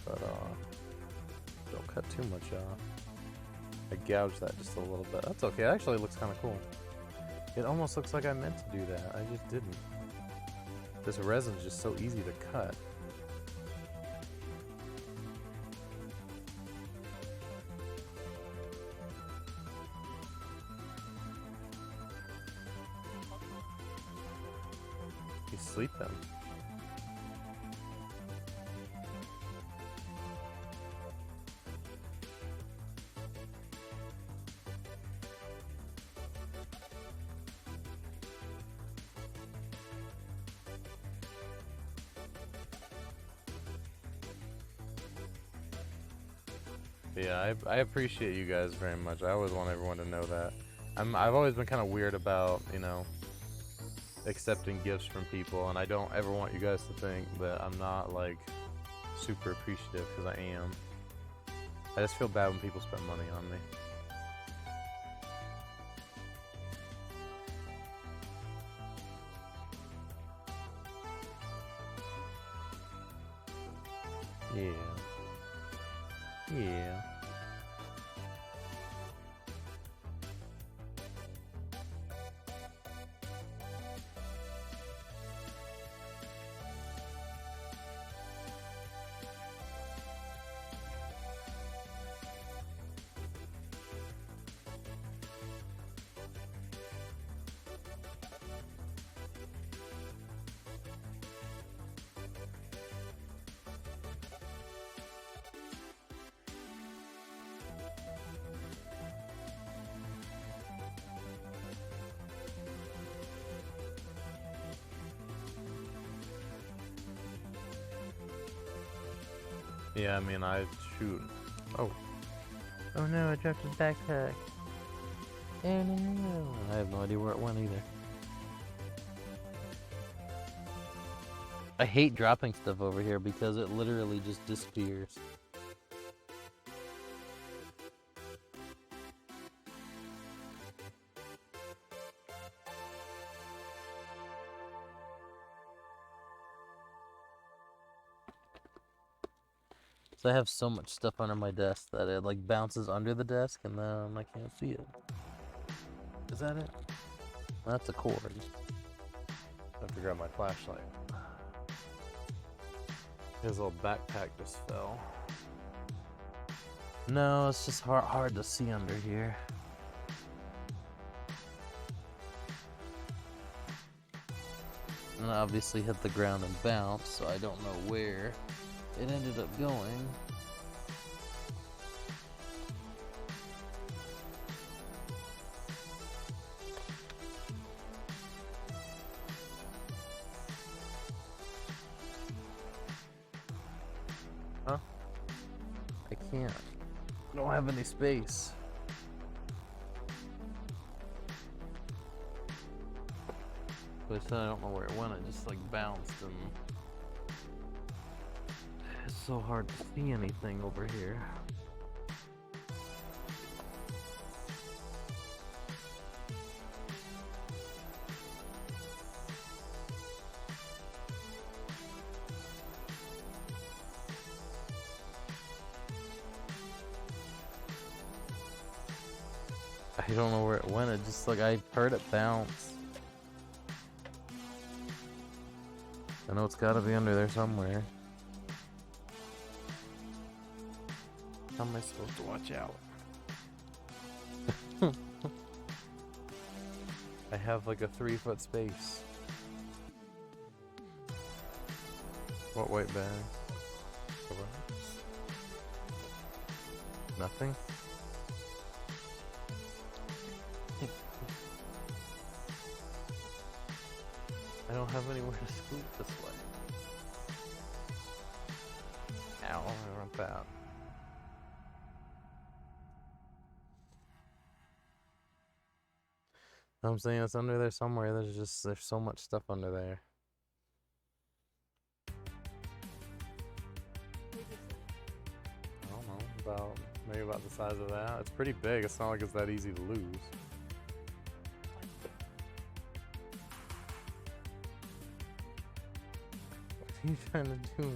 cut off. Don't cut too much off. I gouged that just a little bit. That's okay. It actually looks kind of cool. It almost looks like I meant to do that. I just didn't. This resin is just so easy to cut. He's sleeping. Yeah, I appreciate you guys very much. I always want everyone to know that. I've always been kind of weird about, you know, accepting gifts from people, and I don't ever want you guys to think that I'm not like super appreciative, because I am. I just feel bad when people spend money on me. Yeah. Yeah. Yeah, I mean, I shoot. Oh. Oh no, I dropped his backpack. Oh no. I have no idea where it went either. I hate dropping stuff over here because it literally just disappears. So I have so much stuff under my desk that it like bounces under the desk and then I can't see it. Is that it? That's a cord. I have to grab my flashlight. His little backpack just fell. No, it's just hard to see under here. And it obviously hit the ground and bounced, so I don't know where it ended up going. Huh? I can't. I don't have any space. But I said I don't know where it went. It just like bounced and it's so hard to see anything over here. I don't know where it went. It just like I heard it bounce. I know it's gotta be under there somewhere. How am I supposed to watch out? I have like a 3-foot space. What white bag? Nothing? I don't have anywhere to scoot this way. Ow, I want that. I'm saying it's under there somewhere. There's so much stuff under there. I don't know, maybe about the size of that. It's pretty big. It's not like it's that easy to lose. What are you trying to do?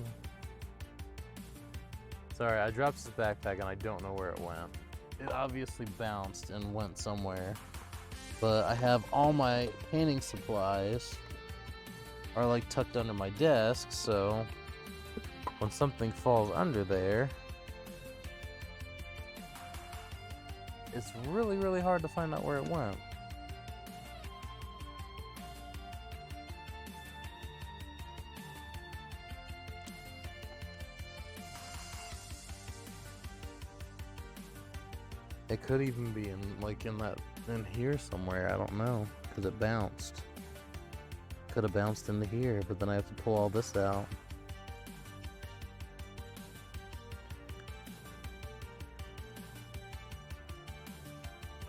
Sorry, I dropped this backpack and I don't know where it went. It obviously bounced and went somewhere. But I have all my painting supplies are like tucked under my desk, so when something falls under there, it's really, really hard to find out where it went. It could even be in here somewhere. I don't know, because it bounced. Could have bounced into here, but then I have to pull all this out.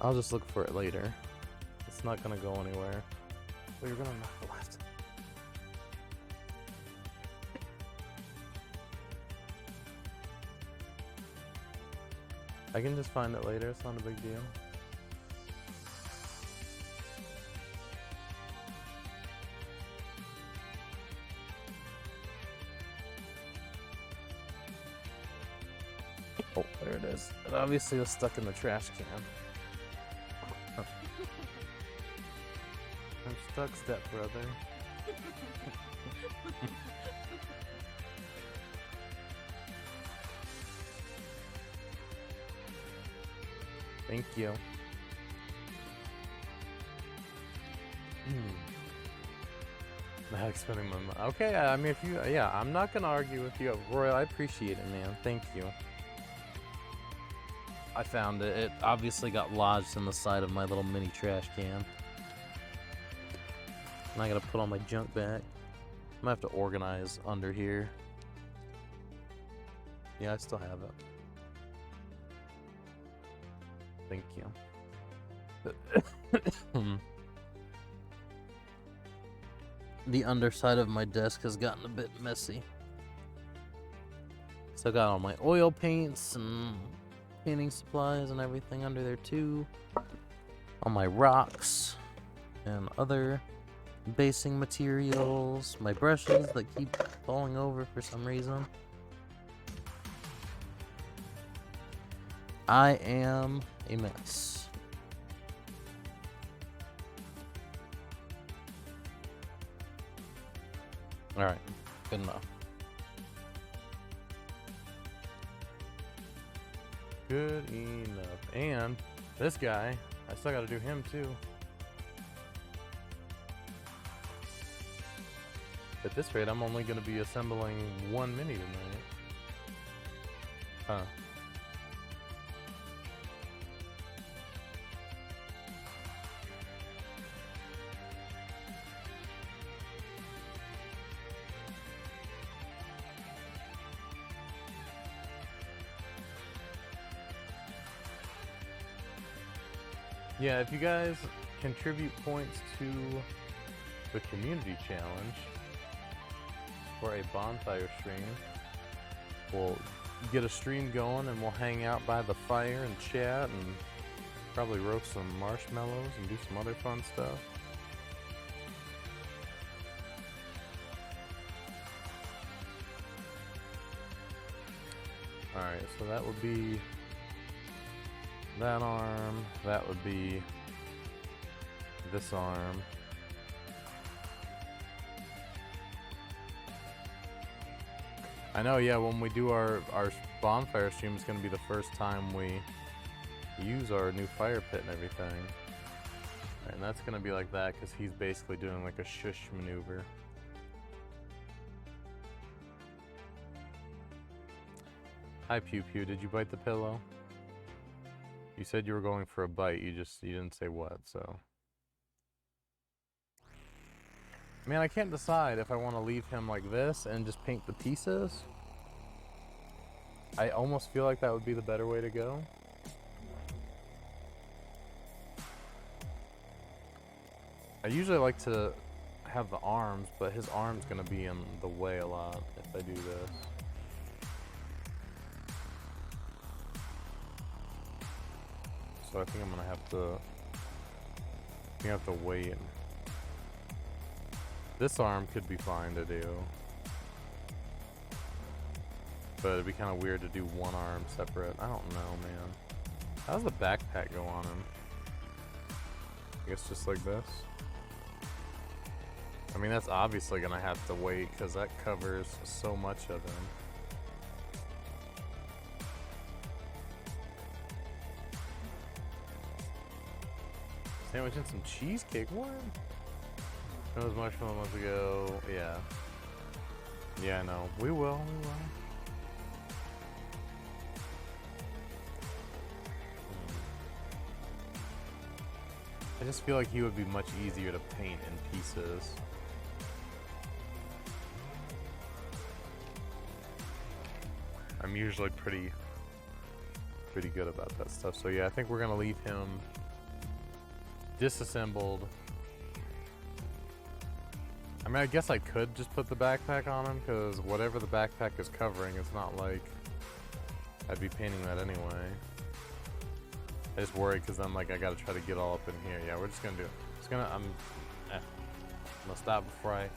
I'll just look for it later. It's not gonna go anywhere. But you're gonna knock left. I can just find it later, it's not a big deal. Oh, there it is. It obviously was stuck in the trash can. I'm stuck, stepbrother. Thank you. Not spending my money. Okay, I mean, if you, yeah, I'm not gonna argue with you, Royal. I appreciate it, man. Thank you. I found it. It obviously got lodged in the side of my little mini trash can. And I gotta put all my junk back. I'm gonna have to organize under here. Yeah, I still have it. Thank you. The underside of my desk has gotten a bit messy. So I got all my oil paints and painting supplies and everything under there too. All my rocks and other basing materials. My brushes that keep falling over for some reason. I am a mess. Alright, good enough. Good enough. And this guy, I still gotta do him too. At this rate, I'm only gonna be assembling one mini tonight. Huh. Yeah, if you guys contribute points to the community challenge for a bonfire stream, we'll get a stream going and we'll hang out by the fire and chat and probably roast some marshmallows and do some other fun stuff. Alright, so that would be that arm, that would be this arm. I know, yeah, when we do our bonfire stream, it's going to be the first time we use our new fire pit and everything. And that's going to be like that because he's basically doing like a shush maneuver. Hi Pew Pew, did you bite the pillow? You said you were going for a bite, you didn't say what, so. Man, I can't decide if I want to leave him like this and just paint the pieces. I almost feel like that would be the better way to go. I usually like to have the arms, but his arm's gonna be in the way a lot if I do this. So I think I'm gonna have to wait. This arm could be fine to do, but it'd be kind of weird to do one arm separate. I don't know, man. How's the backpack go on him? I guess just like this. I mean, that's obviously gonna have to wait because that covers so much of him. Sandwich and some cheesecake? What? Those marshmallow months ago. Yeah. Yeah, I know. We will. I just feel like he would be much easier to paint in pieces. I'm usually pretty good about that stuff. So yeah, I think we're gonna leave him disassembled. I mean, I guess I could just put the backpack on him, because whatever the backpack is covering, it's not like I'd be painting that anyway. I just worry because I'm like, I gotta try to get all up in here. Yeah, we're just gonna do it. I'm gonna stop before I...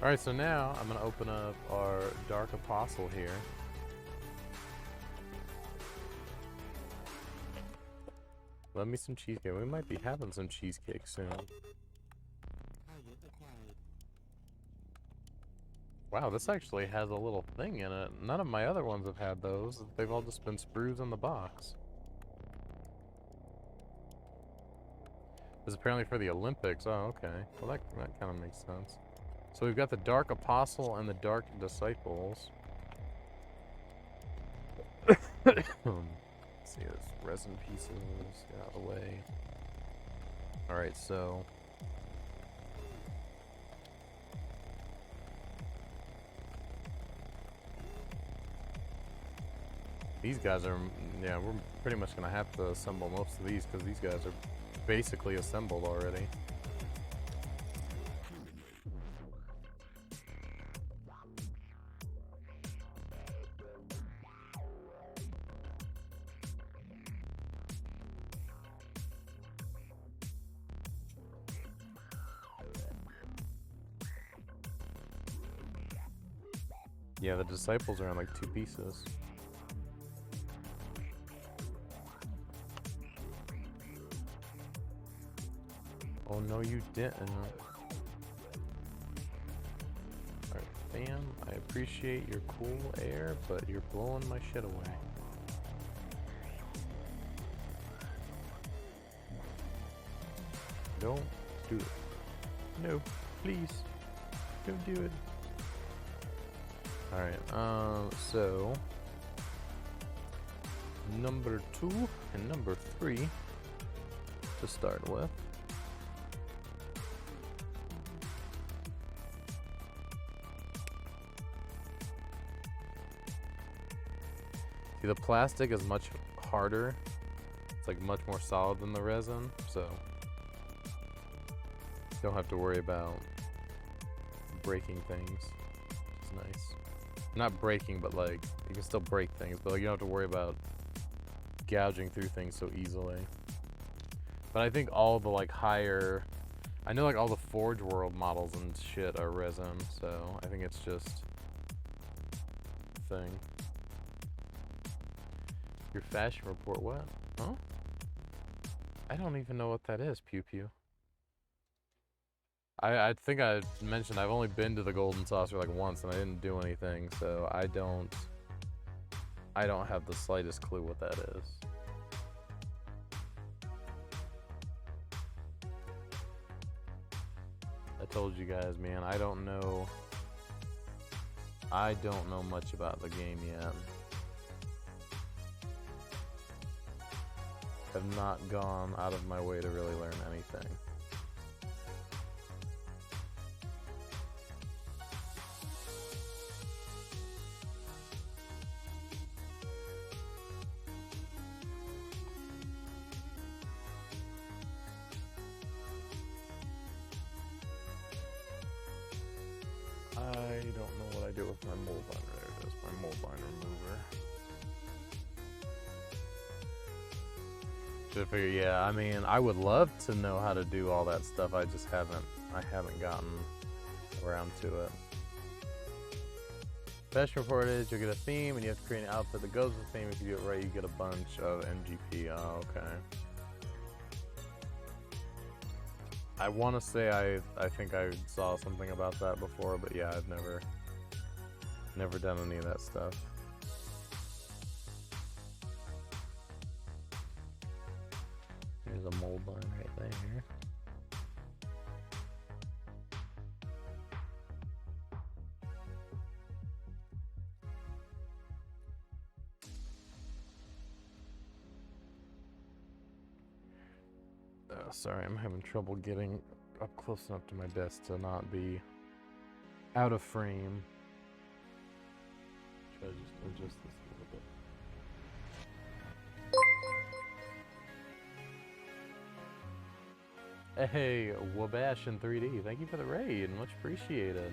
Alright, so now I'm gonna open up our Dark Apostle here. Love me some cheesecake. We might be having some cheesecake soon. Wow, this actually has a little thing in it. None of my other ones have had those. They've all just been sprues in the box. This is apparently for the Olympics. Oh, okay. Well, that kind of makes sense. So we've got the Dark Apostle and the Dark Disciples. Let's see, there's resin pieces. Get out of the way. Alright, so... these guys are... yeah, we're pretty much going to have to assemble most of these because these guys are basically assembled already. Yeah, the disciples are in like 2 pieces. Oh no, you didn't. Alright, fam, I appreciate your cool air, but you're blowing my shit away. Don't do it. No, please. Don't do it. Alright, so number 2 and number 3 to start with. See, the plastic is much harder. It's like much more solid than the resin, so don't have to worry about breaking things. It's nice. Not breaking, but like, you can still break things, but like, you don't have to worry about gouging through things so easily. But I think all the like higher, I know like all the Forge World models and shit are resin, so I think it's just a thing. Your fashion report, what? Huh? I don't even know what that is, Pew Pew. I think I mentioned I've only been to the Golden Saucer like once and I didn't do anything, so I don't have the slightest clue what that is. I told you guys, man, I don't know much about the game yet. Have not gone out of my way to really learn anything. I don't know what I do with my mold binder. There it is, my mold binder remover. Should figure, yeah, I mean, I would love to know how to do all that stuff. I just haven't gotten around to it. Fashion report is you'll get a theme and you have to create an outfit that goes with the theme. If you do it right, you get a bunch of MGP. Oh, okay. I want to say I think I saw something about that before, but yeah, I've never done any of that stuff. There's a mold line right there. Sorry, I'm having trouble getting up close enough to my desk to not be out of frame. Should I just adjust this a little? Hey, Wabash in 3D, thank you for the raid, much appreciated.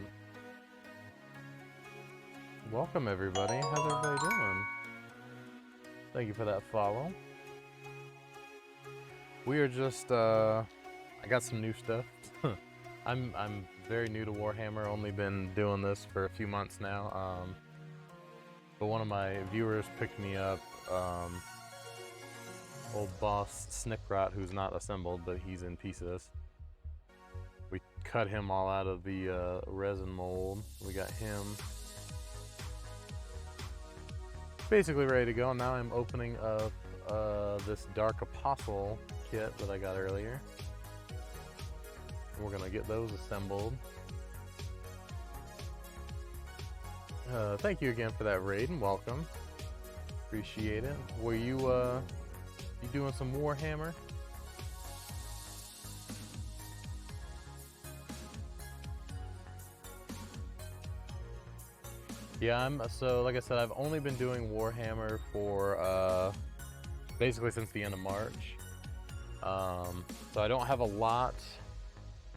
Welcome everybody, how's everybody doing? Thank you for that follow. We are just, I got some new stuff. I'm very new to Warhammer, only been doing this for a few months now. But one of my viewers picked me up, old boss Snikrot, who's not assembled, but he's in pieces. We cut him all out of the resin mold. We got him basically ready to go. Now I'm opening up this Dark Apostle kit that I got earlier. We're gonna get those assembled. Thank you again for that raid and welcome. Appreciate it. Were you doing some Warhammer? Yeah, so like I said, I've only been doing Warhammer for basically since the end of March. So I don't have a lot.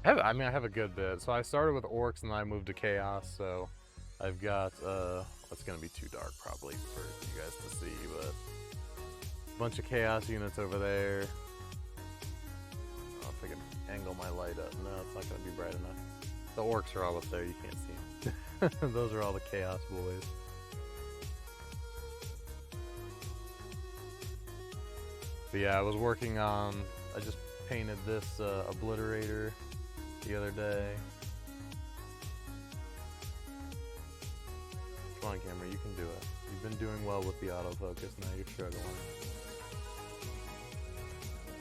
I have a good bit. So I started with Orcs and then I moved to Chaos. So I've got it's gonna be too dark probably for you guys to see, but a bunch of Chaos units over there. I don't know if I can angle my light up. No, it's not gonna be bright enough. The Orcs are all up there. You can't see them. Those are all the Chaos boys. But yeah, I was working on. I just painted this obliterator the other day. Come on, camera, you can do it. You've been doing well with the autofocus, now you're struggling.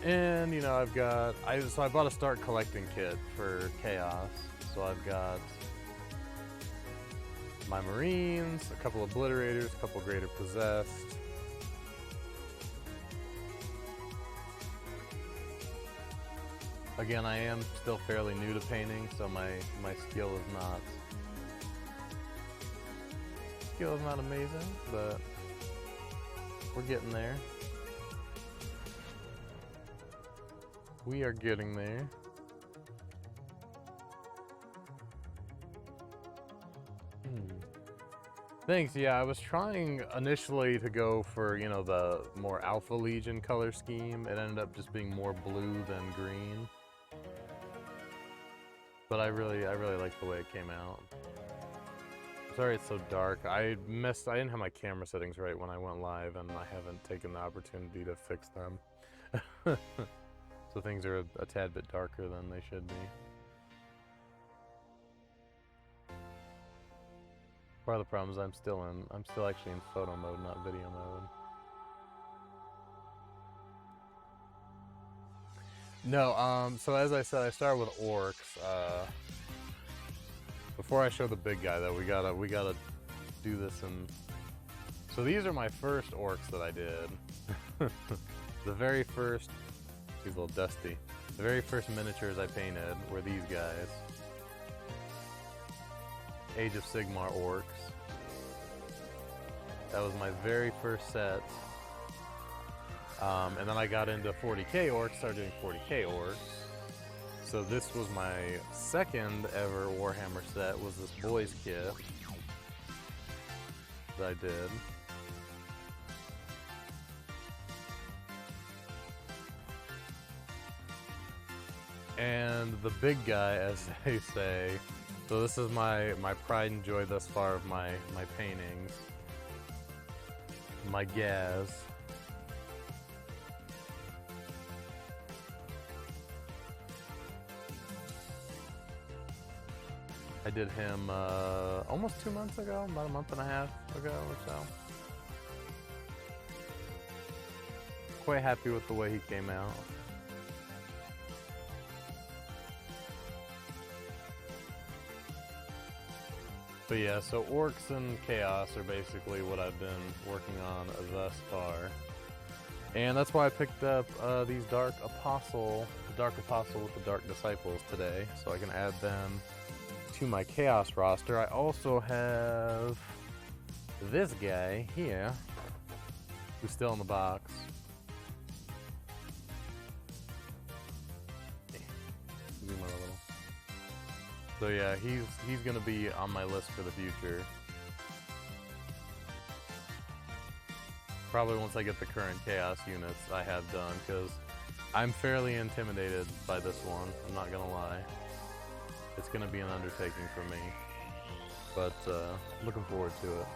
And you know, I bought a start collecting kit for Chaos. So I've got my Marines, a couple obliterators, a couple greater possessed. Again, I am still fairly new to painting, so my skill is not amazing, but we're getting there. We are getting there. Thanks, yeah, I was trying initially to go for, you know, the more Alpha Legion color scheme. It ended up just being more blue than green. But I really like the way it came out. Sorry it's so dark. I didn't have my camera settings right when I went live, and I haven't taken the opportunity to fix them. So things are a tad bit darker than they should be. Part of the problem is I'm still actually in photo mode, not video mode. No, so as I said, I started with Orcs. Before I show the big guy though, we gotta do this. And so these are my first Orcs that I did. The very first, he's a little dusty. The very first miniatures I painted were these guys. Age of Sigmar Orcs. That was my very first set. And then I got into 40k Orcs, started doing 40k Orcs. So this was my second ever Warhammer set, was this boys kit that I did. And the big guy, as they say. So this is my pride and joy thus far of my paintings. My Gaz. I did him almost 2 months ago, about a month and a half ago or so. Quite happy with the way he came out. But yeah, so Orcs and Chaos are basically what I've been working on thus far. And that's why I picked up these Dark Apostle with the Dark Disciples today, so I can add them to my Chaos roster. I also have this guy here, who's still in the box. Zoom out a little. So yeah, he's gonna be on my list for the future. Probably once I get the current chaos units I have done, because I'm fairly intimidated by this one, I'm not gonna lie. It's gonna be an undertaking for me, but looking forward to it.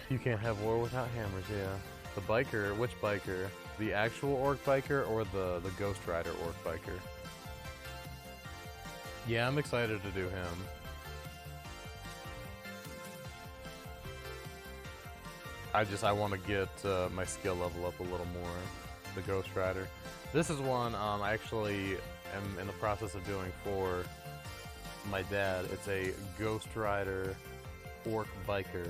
You can't have war without hammers, yeah. The biker, which biker? The actual orc biker or the Ghost Rider orc biker? Yeah, I'm excited to do him. I want to get my skill level up a little more. The Ghost Rider. This is one I actually am in the process of doing for my dad. It's a Ghost Rider orc biker.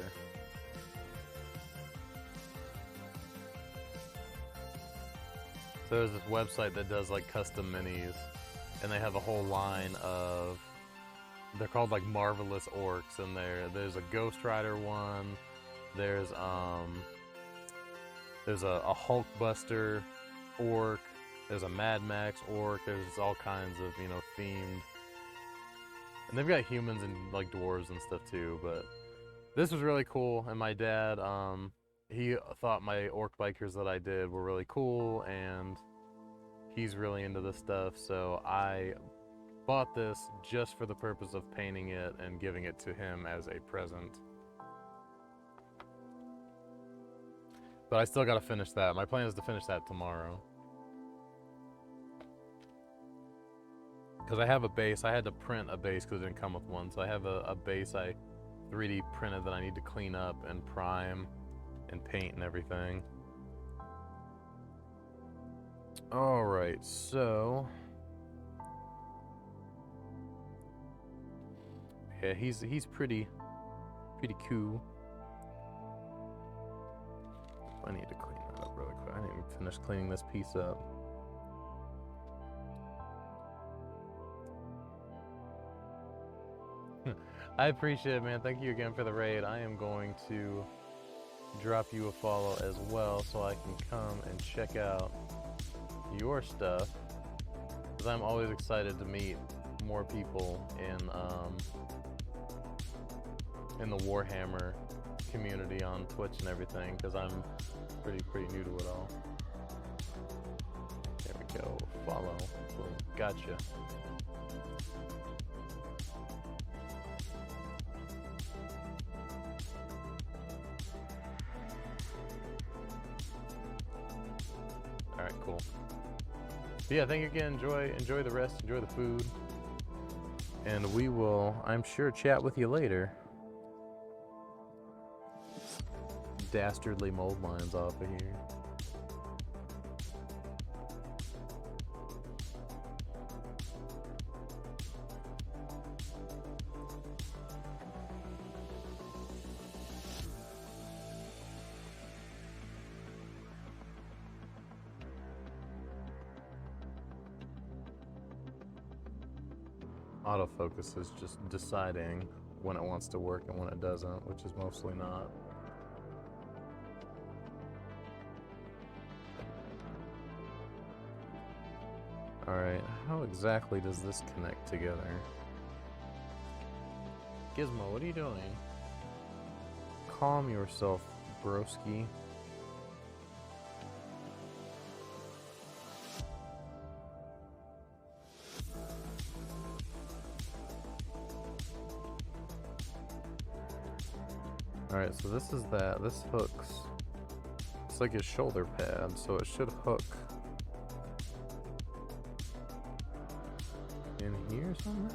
So there's this website that does like custom minis, and they have a whole line of, they're called like Marvelous Orcs, and there's a Ghost Rider one, there's a Hulkbuster orc, there's a Mad Max orc, there's all kinds of, you know, themed, and they've got humans and like dwarves and stuff too, but this was really cool, and my dad, he thought my orc bikers that I did were really cool, and he's really into this stuff, so I bought this just for the purpose of painting it and giving it to him as a present. But I still gotta finish that. My plan is to finish that tomorrow. Because I have a base. I had to print a base because it didn't come with one, so I have a base I 3D printed that I need to clean up and prime and paint and everything. Alright, so yeah, he's pretty cool. I need to clean that up really quick. I didn't even finish cleaning this piece up. I appreciate it, man. Thank you again for the raid. I am going to drop you a follow as well so I can come and check out your stuff, because I'm always excited to meet more people in the Warhammer community on Twitch and everything, because I'm pretty new to it all. There we go. Follow. Boom. Gotcha. Alright, cool. But yeah, thank you again. Enjoy the rest, enjoy the food. And we will, I'm sure, chat with you later. Dastardly mold lines off of here. Autofocus is just deciding when it wants to work and when it doesn't, which is mostly not. Alright, how exactly does this connect together? Gizmo, what are you doing? Calm yourself, broski. Alright, so this is that. This hooks. It's like his shoulder pad, so it should hook in here somehow?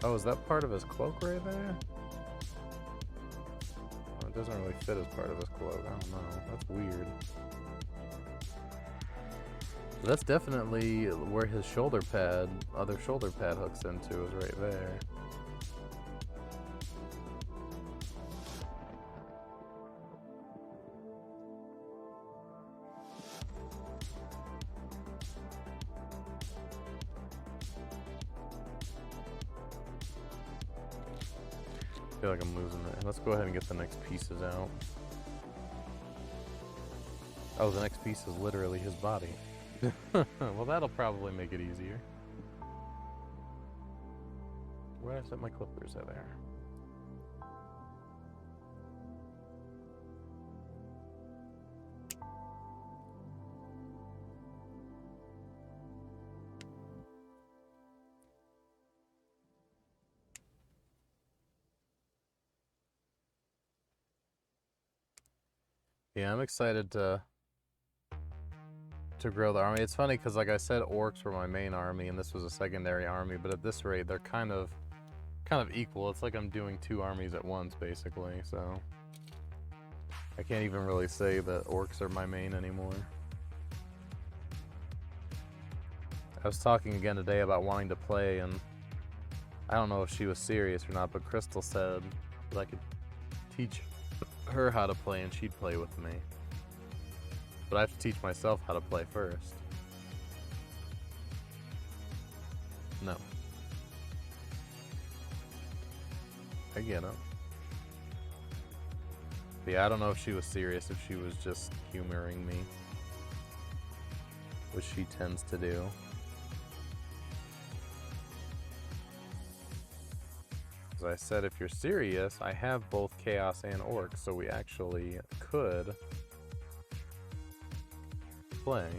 Oh, is that part of his cloak right there? Oh, it doesn't really fit as part of his cloak. I don't know. That's weird. That's definitely where his shoulder pad, other shoulder pad hooks into, is right there. I feel like I'm losing it. Let's go ahead and get the next pieces out. Oh, the next piece is literally his body. Well, that'll probably make it easier. Where did I set my clippers? Are there? Yeah, I'm excited to grow the army. It's funny because, like I said, orcs were my main army, and this was a secondary army. But at this rate, they're kind of equal. It's like I'm doing two armies at once, basically. So I can't even really say that orcs are my main anymore. I was talking again today about wanting to play, and I don't know if she was serious or not, but Crystal said that I could teach her how to play and she'd play with me. But I have to teach myself how to play first. No. I get it. But yeah, I don't know if she was serious, if she was just humoring me, which she tends to do. As I said, if you're serious, I have both Chaos and Orc, so we actually could play.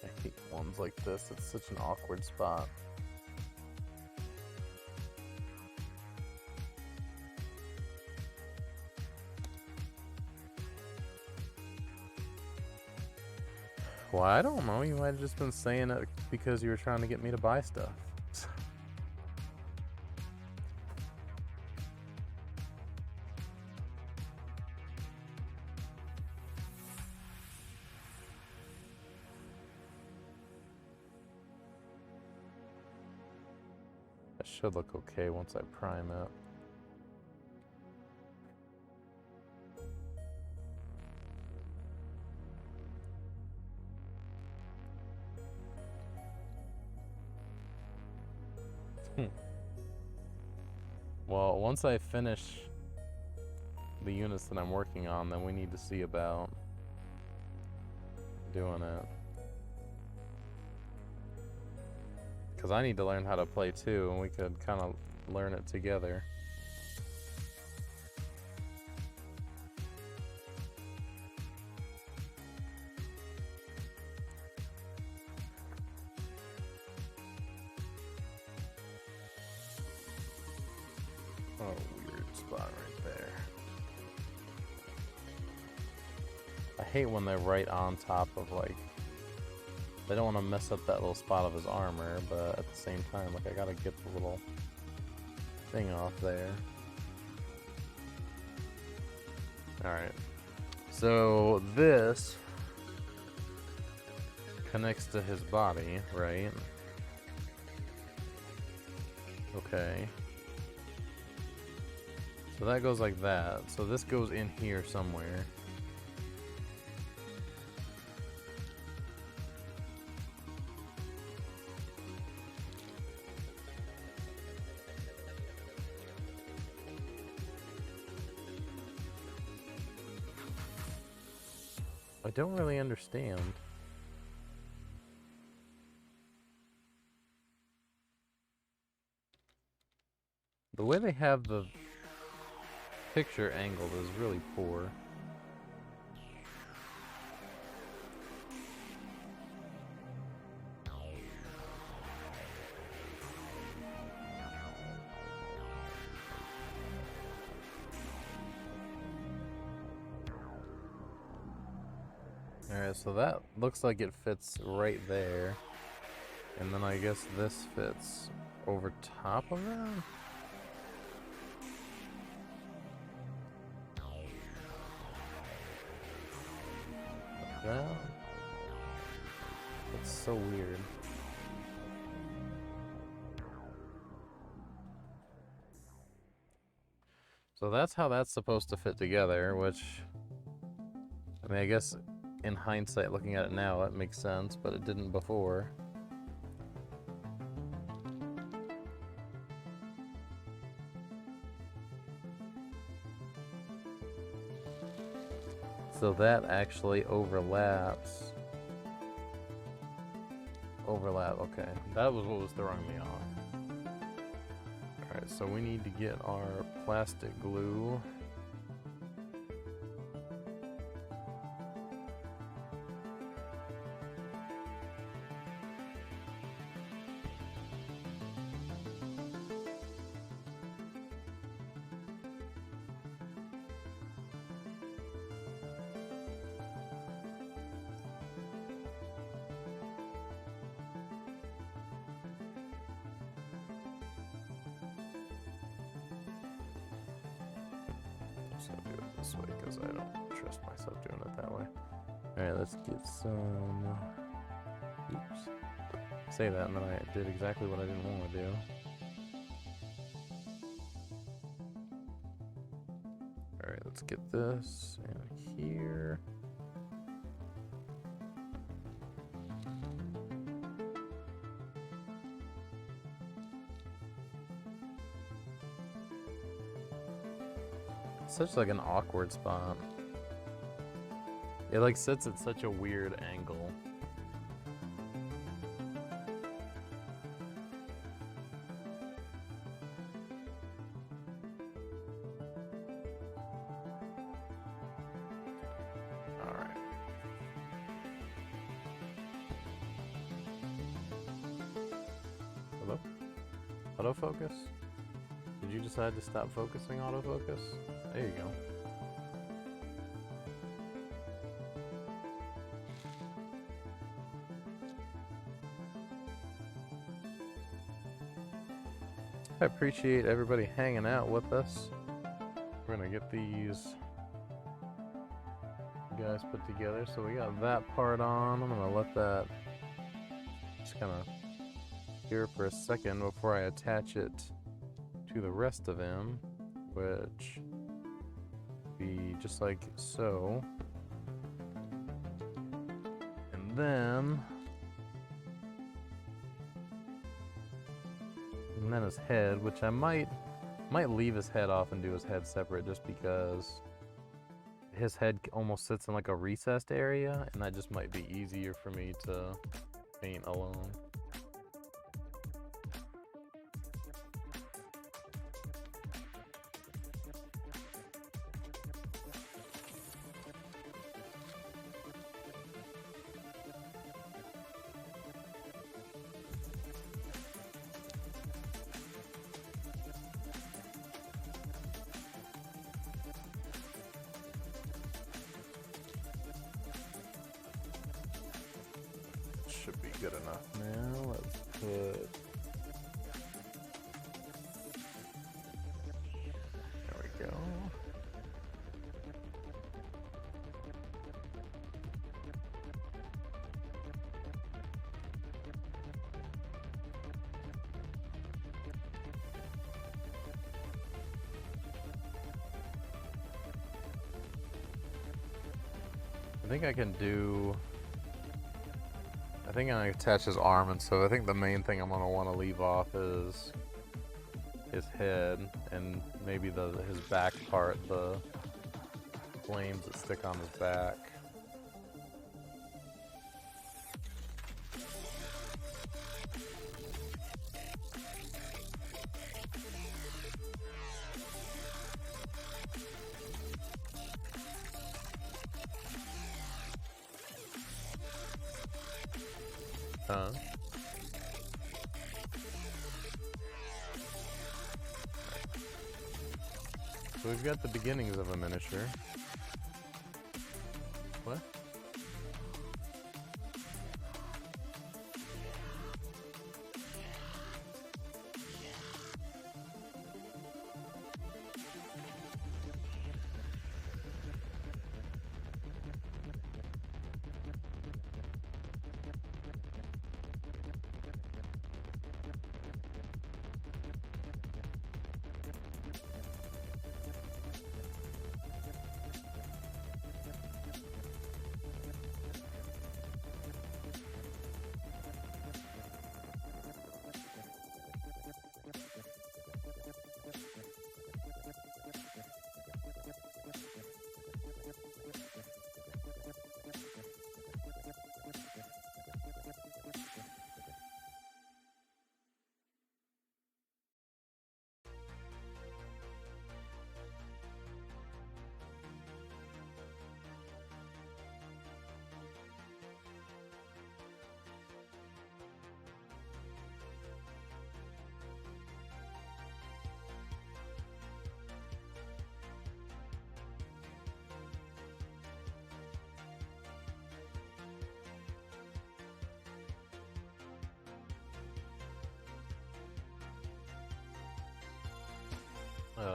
I hate ones like this, it's such an awkward spot. Well, I don't know. You might have just been saying it because you were trying to get me to buy stuff. That should look okay once I prime it. Well, once I finish the units that I'm working on, then we need to see about doing it. Because I need to learn how to play too, and we could kind of learn it together. Oh, weird spot right there. I hate when they're right on top of, like, they don't want to mess up that little spot of his armor, but at the same time, like, I gotta get the little thing off there. Alright. So, this connects to his body, right? Okay. So that goes like that. So this goes in here somewhere. I don't really understand. The way they have the picture angled is really poor. Alright, so that looks like it fits right there. And then I guess this fits over top of that? Like that? That's so weird. So that's how that's supposed to fit together, which, I mean, I guess in hindsight, looking at it now, that makes sense, but it didn't before. So that actually overlaps. Overlap, okay. That was what was throwing me off. Alright, so we need to get our plastic glue. So I'll do it this way because I don't trust myself doing it that way. Alright, let's get some. Oops. Say that and then I did exactly what I didn't want to do. Alright, let's get this in here. Such like an awkward spot. It like sits at such a weird angle. Alright. Hello? Autofocus? Did you decide to stop focusing autofocus? There you go. I appreciate everybody hanging out with us. We're gonna get these guys put together. So we got that part on. I'm gonna let that just kind of here for a second before I attach it to the rest of him, which be just like so. And then his head, which I might leave his head off and do his head separate just because his head almost sits in like a recessed area and that just might be easier for me to paint alone. Should be good enough now. Let's put. There we go. I think I can do. I think I attach his arm, and so I think the main thing I'm gonna want to leave off is his head and maybe his back part, the flames that stick on his back. So we've got the beginnings of a miniature. What?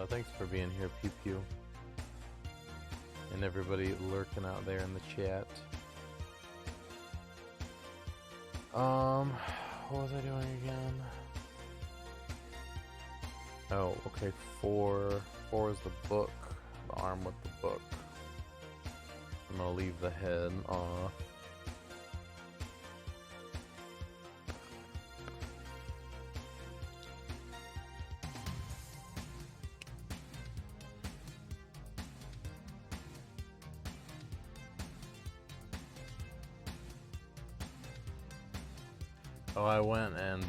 Thanks for being here, Pew Pew. And everybody lurking out there in the chat. What was I doing again? Oh, okay, 4 is the book. The arm with the book. I'm gonna leave the head off. Oh, I went and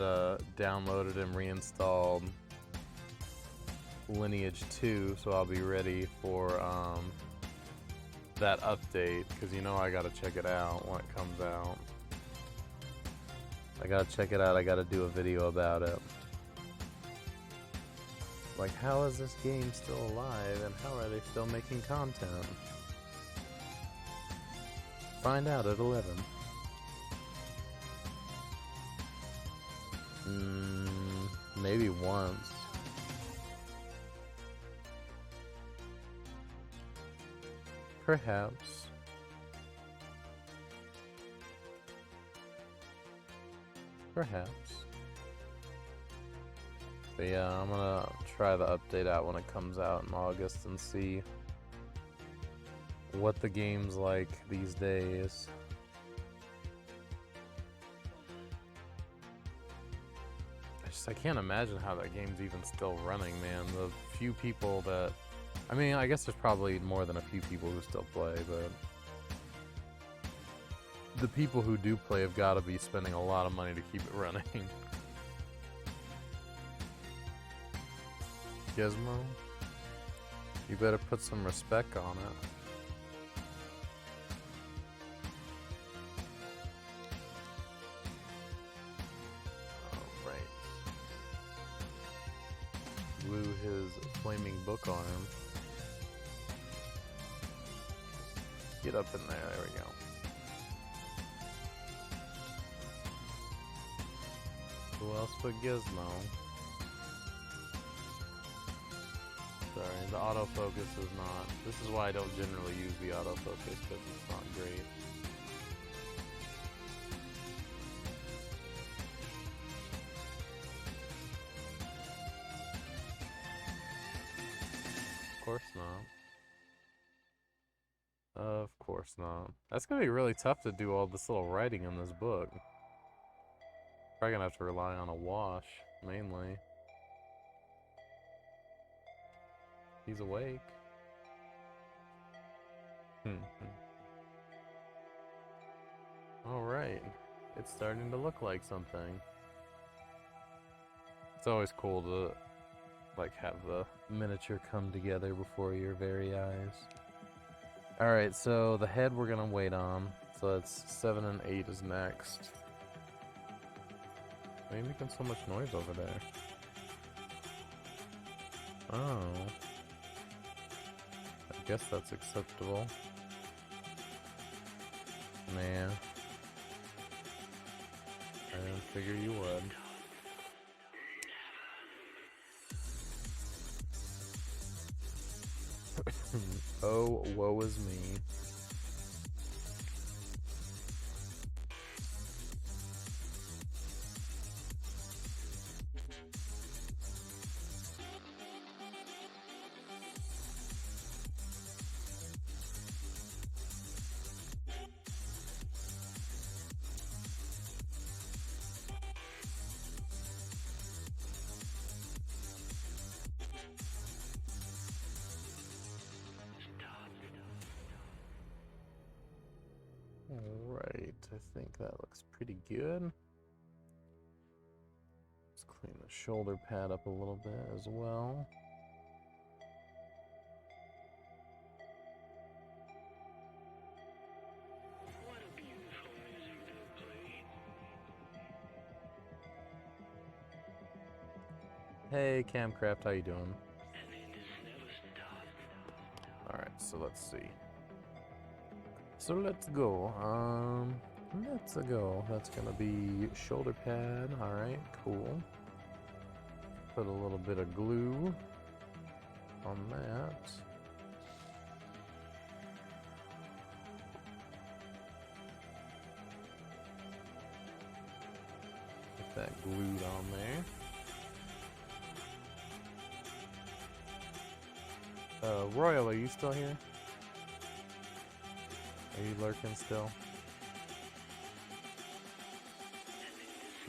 downloaded and reinstalled Lineage 2, so I'll be ready for that update, because you know I gotta check it out when it comes out. I gotta check it out, I gotta do a video about it. Like, how is this game still alive, and how are they still making content? Find out at 11. Maybe once. Perhaps. Perhaps. But yeah, I'm gonna try the update out when it comes out in August and see what the game's like these days. I can't imagine how that game's even still running, man. The few people that... I mean, I guess there's probably more than a few people who still play, but... the people who do play have got to be spending a lot of money to keep it running. Gizmo? You better put some respect on it. His flaming book arm. Get up in there, there we go. Who else but Gizmo? Sorry, the autofocus is not. This is why I don't generally use the autofocus, because it's not great. Of course not. Of course not. That's gonna be really tough to do all this little writing in this book. Probably gonna have to rely on a wash, mainly. He's awake. Alright. It's starting to look like something. It's always cool to like have the miniature come together before your very eyes. Alright, so the head we're gonna wait on. So that's 7 and 8 is next. Why are you making so much noise over there? Oh. I guess that's acceptable. Nah. I didn't figure you would. Oh, woe is me. Alright, I think that looks pretty good. Let's clean the shoulder pad up a little bit as well. Hey Camcraft, how you doing? Alright, so let's see. So let's go. Let's go. That's gonna be shoulder pad. Alright, cool. Put a little bit of glue. on that. Get that glued on there. Royal, are you still here? Are you lurking still?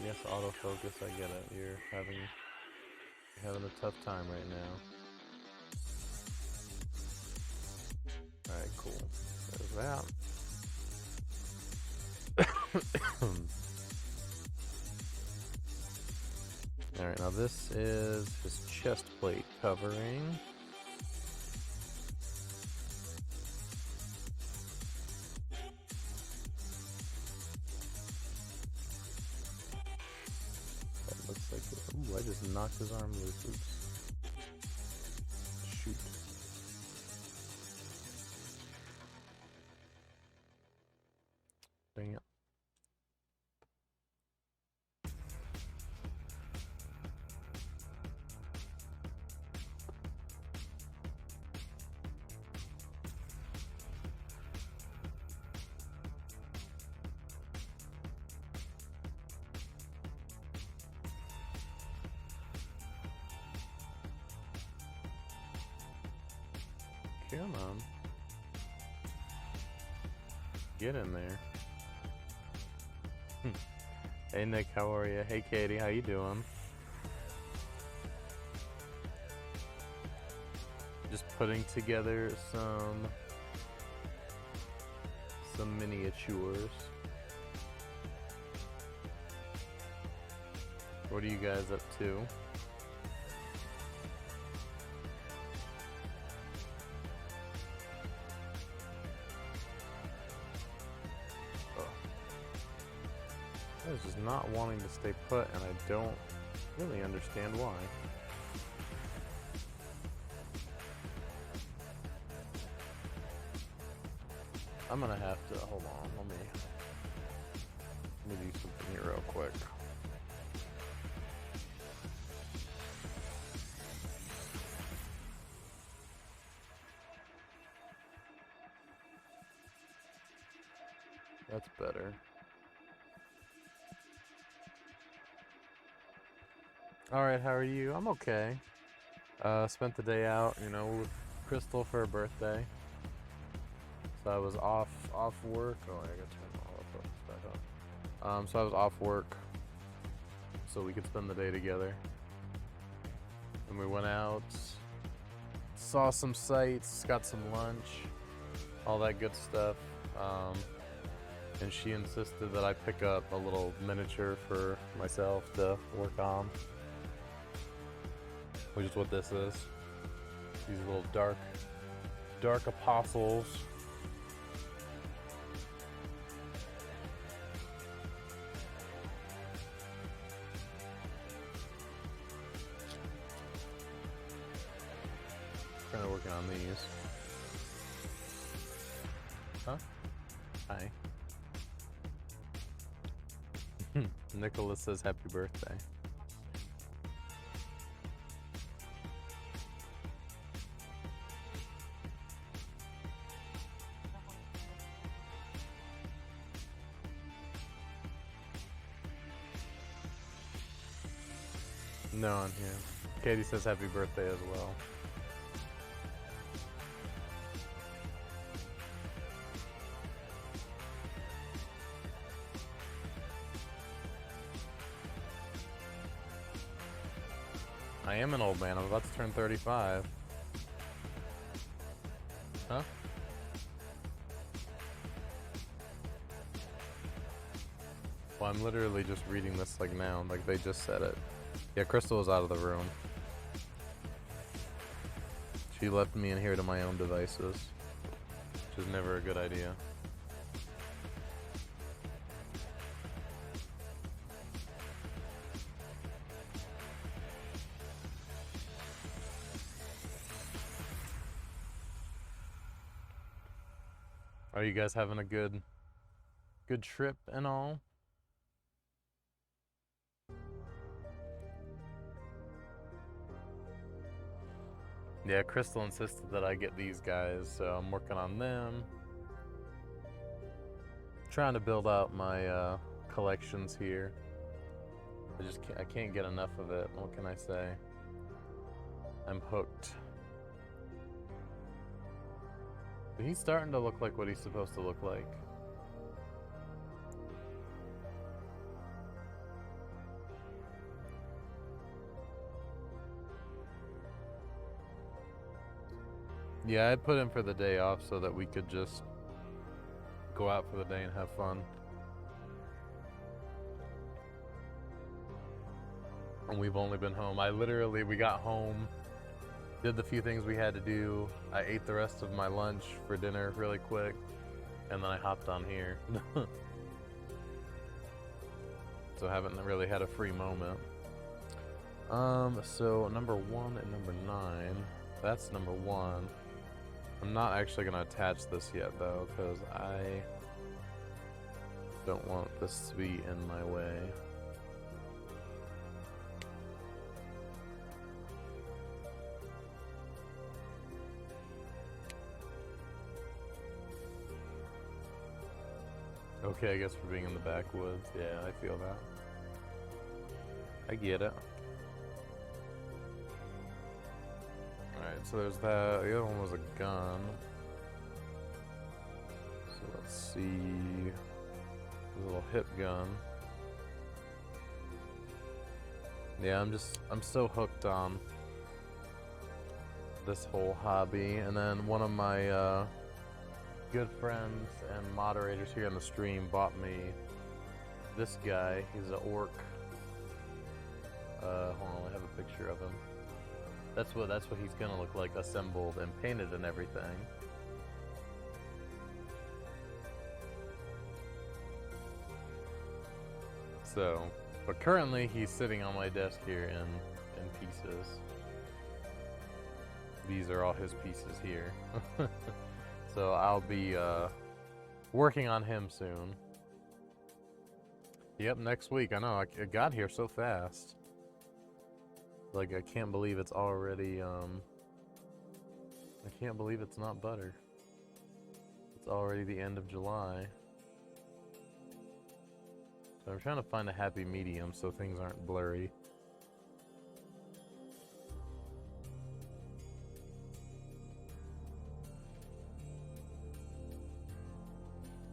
Yes, autofocus, I get it. You're having a tough time right now. Alright, cool. There's that. Alright, now this is his chest plate covering. That looks like it. Ooh, I just knocked his arm loose. Oops. Shoot. Dang it. Come on. Get in there. Hey Nick, how are you? Hey Katie, how you doing? Just putting together some miniatures. What are you guys up to? I was just not wanting to stay put, and I don't really understand why. I'm gonna have to, hold on, let me do something here real quick. That's better. Alright, how are you? I'm okay. Spent the day out, you know, with Crystal for her birthday. So I was off work. Oh, I gotta turn all of this back on. So I was off work so we could spend the day together. And we went out, saw some sights, got some lunch, all that good stuff. And she insisted that I pick up a little miniature for myself to work on. Which is what this is. These little dark apostles. Kind of working on these. Huh? Hi. Nicholas says happy birthday. No, I'm here. Katie says happy birthday as well. I am an old man. I'm about to turn 35. Huh? Well, I'm literally just reading this like now. Like they just said it. Yeah, Crystal was out of the room. She left me in here to my own devices, which is never a good idea. Are you guys having a good trip and all? Yeah, Crystal insisted that I get these guys, so I'm working on them. Trying to build out my collections here. I can't get enough of it. What can I say? I'm hooked. But he's starting to look like what he's supposed to look like. Yeah, I put him for the day off so that we could just go out for the day and have fun. And we've only been home. We got home, did the few things we had to do. I ate the rest of my lunch for dinner really quick, and then I hopped on here. So I haven't really had a free moment. So number 1 and number 9, that's number 1. I'm not actually gonna attach this yet though, because I don't want this to be in my way. Okay, I guess for being in the backwoods. Yeah, I feel that. I get it. Alright, so there's that. The other one was a gun. So let's see. A little hip gun. Yeah, I'm so hooked on this whole hobby. And then one of my good friends and moderators here on the stream bought me this guy. He's an orc. Hold on, I have a picture of him. That's what he's gonna look like, assembled and painted and everything. So, but currently he's sitting on my desk here in pieces. These are all his pieces here. So I'll be working on him soon. Yep, next week. I know, I got here so fast. Like, I can't believe it's already, I can't believe it's not butter. It's already the end of July. So I'm trying to find a happy medium so things aren't blurry.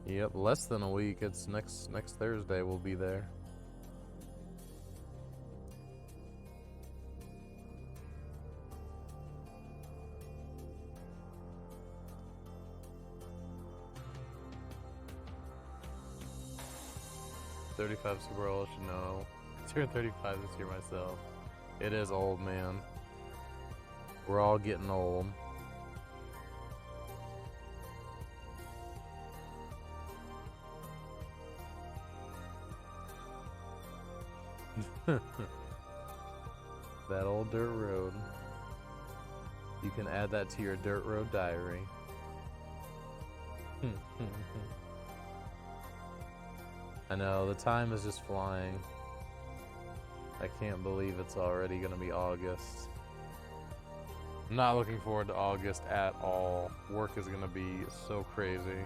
Yep, less than a week. It's next Thursday we'll be there. $35 super old, I should know. I turned 35 this year myself. It is old, man. We're all getting old. That old dirt road. You can add that to your dirt road diary. I know, the time is just flying. I can't believe it's already gonna be August. I'm not looking forward to August at all. Work is gonna be so crazy.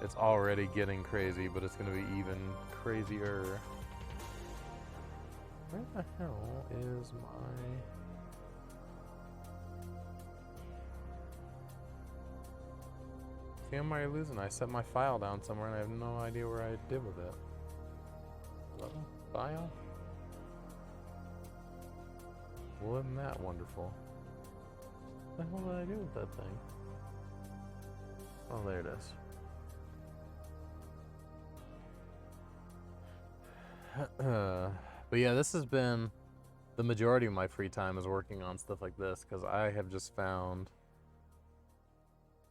It's already getting crazy, but it's gonna be even crazier. Where the hell is my... See, I'm already losing. I set my file down somewhere and I have no idea where I did with it. Hello? File? Well, isn't that wonderful? What the hell did I do with that thing? Oh, there it is. But yeah, this has been the majority of my free time is working on stuff like this because I have just found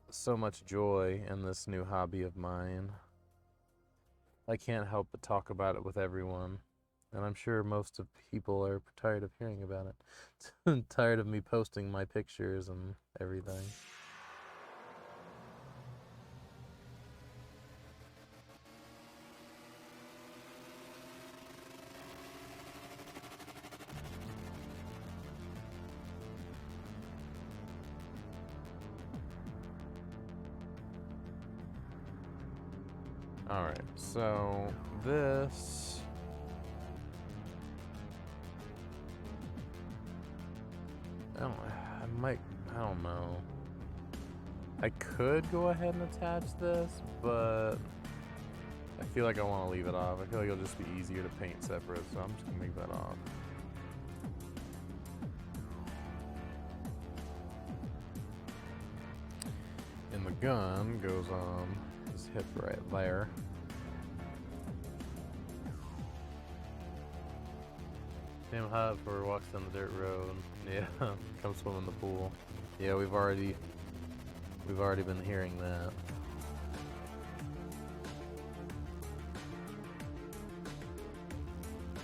so much joy in this new hobby of mine. I can't help but talk about it with everyone, and I'm sure most of people are tired of hearing about it. Tired of me posting my pictures and everything. Alright, so this... I don't know. I could go ahead and attach this, but I feel like I want to leave it off. I feel like it'll just be easier to paint separate, so I'm just gonna make that off. And the gun goes on this hip right there. Damn hot before he walks down the dirt road. Yeah, come swim in the pool. Yeah, we've already been hearing that.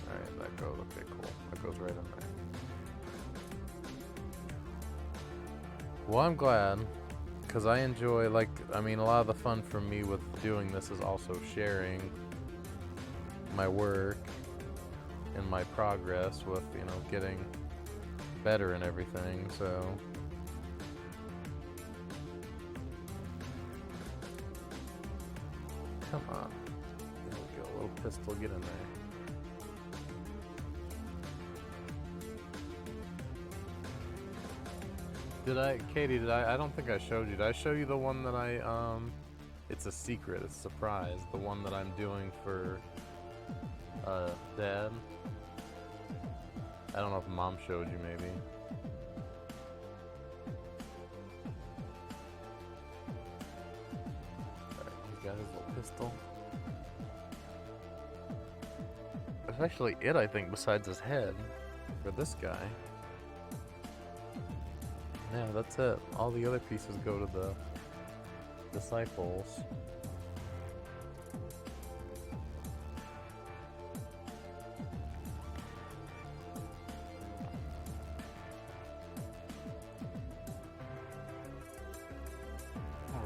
Alright, that goes, okay, cool. That goes right in there. Well, I'm glad, because I enjoy, like, I mean, a lot of the fun for me with doing this is also sharing my work and my progress with, you know, getting better and everything, so... Come on. There we go, a little pistol, get in there. Katie, I don't think I showed you. Did I show you the one that it's a secret, it's a surprise. The one that I'm doing for, Dad. I don't know if Mom showed you, maybe. Alright, he's got his little pistol. That's actually it, I think, besides his head for this guy. Yeah, that's it. All the other pieces go to the disciples.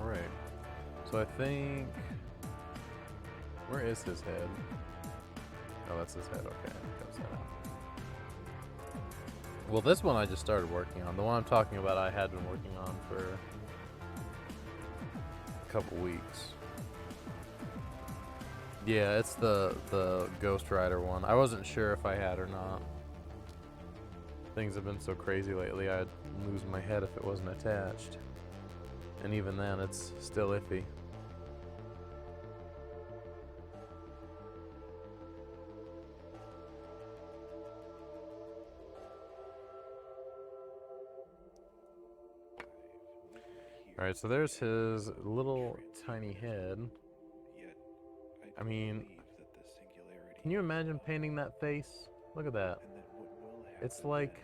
Alright. So I think... Where is his head? Oh, that's his head. Okay. That's that. Well, this one I just started working on. The one I'm talking about I had been working on for a couple weeks. Yeah, it's the Ghost Rider one. I wasn't sure if I had or not. Things have been so crazy lately, I'd lose my head if it wasn't attached. And even then, it's still iffy. Alright, so there's his little tiny head. I mean, can you imagine painting that face? Look at that. It's like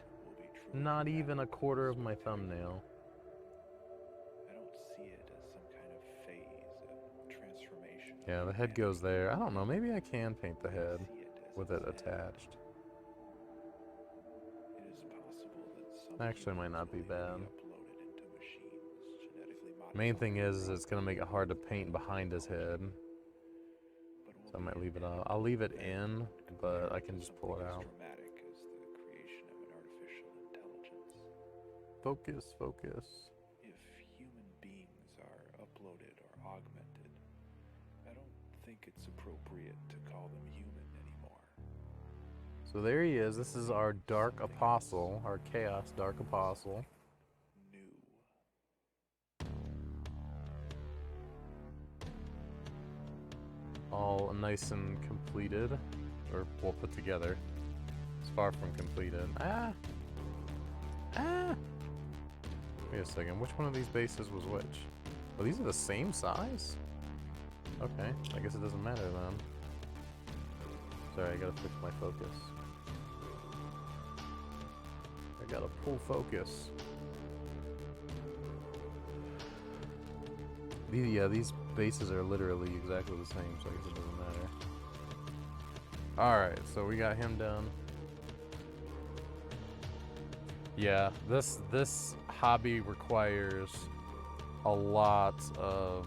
not even a quarter of my thumbnail. I don't see it as some kind of phase, a transformation. Yeah, the head goes there. I don't know, maybe I can paint the head with it attached. It is possible that some Actually, it might not be bad. uploaded into machines, genetically modified. Main thing is it's gonna make it hard to paint behind his head. So I might leave it out. I'll leave it in, but I can just pull it out. Dramatic as the creation of an artificial intelligence. Focus, focus. If human beings are uploaded or augmented, I don't think it's appropriate to call them human anymore. So there he is. This is our Dark Apostle, our Chaos Dark Apostle. New. All nice and completed, or well put together. It's far from completed. Ah! Wait a second, which one of these bases was which? Oh, these are the same size? Okay, I guess it doesn't matter then. Sorry, I gotta fix my focus. I gotta pull focus. These bases are literally exactly the same, so I guess it doesn't matter. Alright, so we got him done. Yeah, this hobby requires a lot of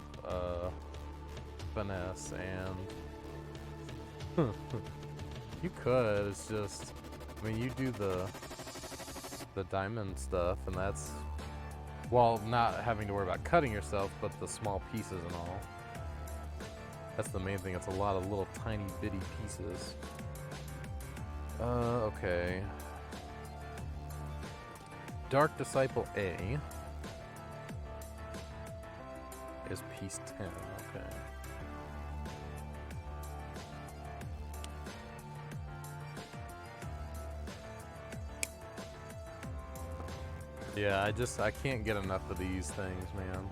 finesse, and you could, it's just, I mean, you do the diamond stuff, and that's, well, not having to worry about cutting yourself, but the small pieces and all. That's the main thing. It's a lot of little tiny bitty pieces. Okay. Dark Disciple A is piece 10. Okay. Yeah, I can't get enough of these things, man.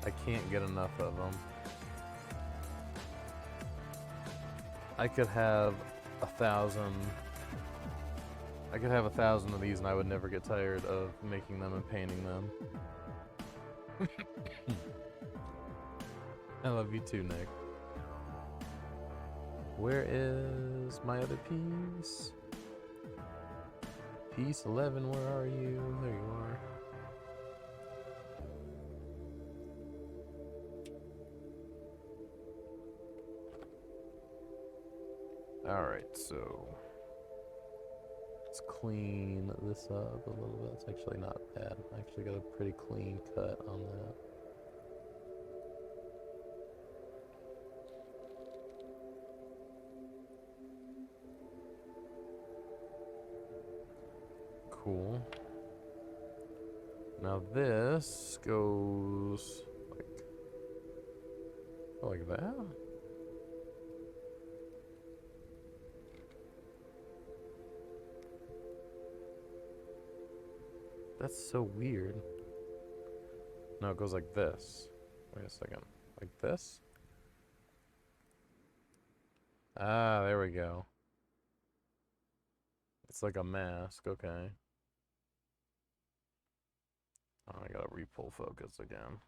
I can't get enough of them. I could have 1,000. I could have 1,000 of these and I would never get tired of making them and painting them. I love you too, Nick. Where is my other piece? Piece 11, where are you? There you are. Alright, so let's clean this up a little bit. It's actually not bad. I actually got a pretty clean cut on that. Cool. Now this goes like that. That's so weird. No, it goes like this. Wait a second. Like this? Ah, there we go. It's like a mask, okay. Oh, I gotta re-pull focus again.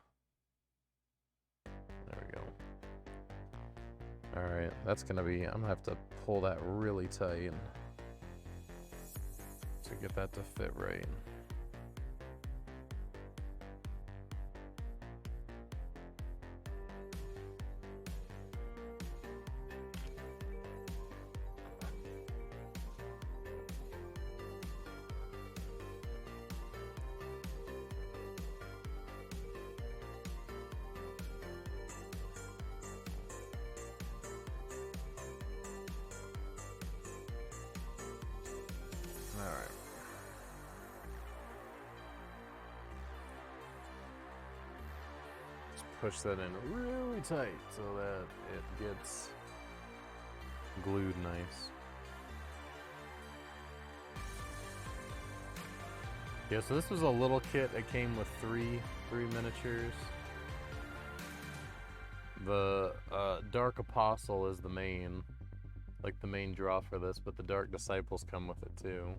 There we go. Alright, that's gonna be... I'm gonna have to pull that really tight to get that to fit right. Push that in really tight so that it gets glued nice. Yeah, so this was a little kit. It came with three miniatures. The Dark Apostle is the main, like the main draw for this, but the Dark Disciples come with it too.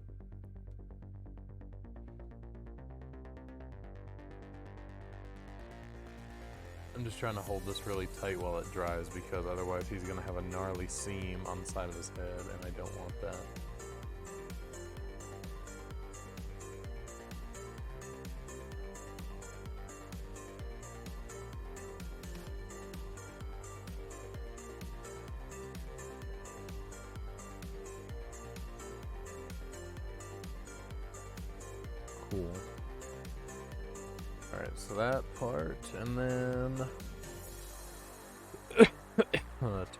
I'm just trying to hold this really tight while it dries because otherwise he's going to have a gnarly seam on the side of his head and I don't want that. Cool. Alright, so that part, and then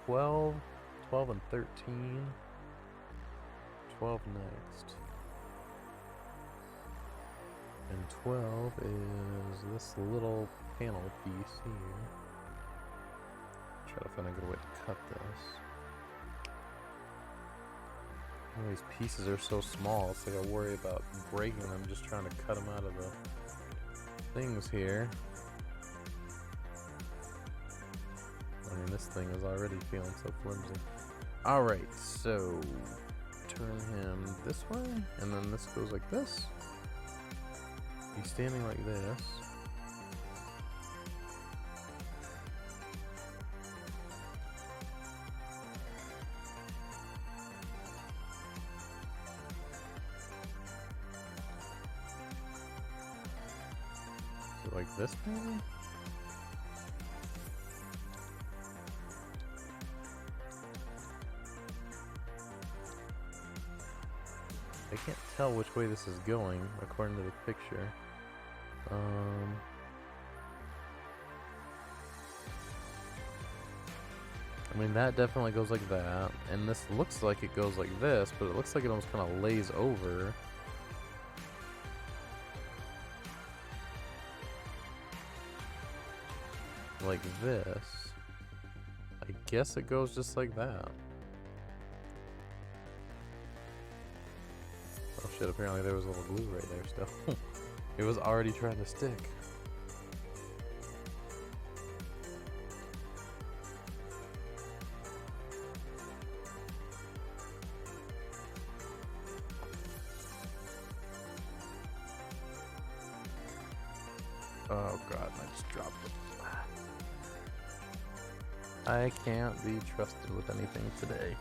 12 and 13, 12 next, and 12 is this little panel piece here. Try to find a good way to cut this. All these pieces are so small, it's like I worry about breaking them just trying to cut them out of the things here. I mean, this thing is already feeling so flimsy. Alright, so turn him this way, and then this goes like this. He's standing like this. Like this, maybe? I can't tell which way this is going according to the picture. I mean, that definitely goes like that, and this looks like it goes like this, but it looks like it almost kind of lays over. Like this. I guess it goes just like that. Oh shit, apparently there was a little glue right there still. It was already trying to stick. Oh god, I just dropped it. I can't be trusted with anything today.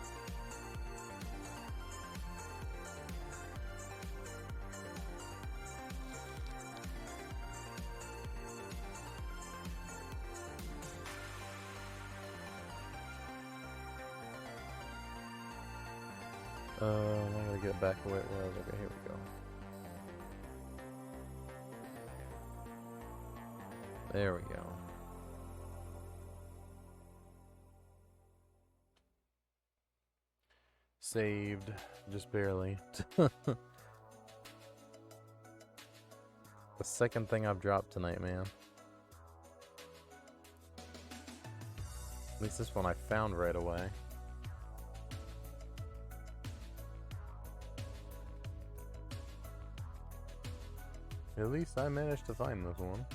I gotta get back to where it was. Okay, here we go. There we go. Saved, just barely. The second thing I've dropped tonight, man. At least this one I found right away. At least I managed to find this one.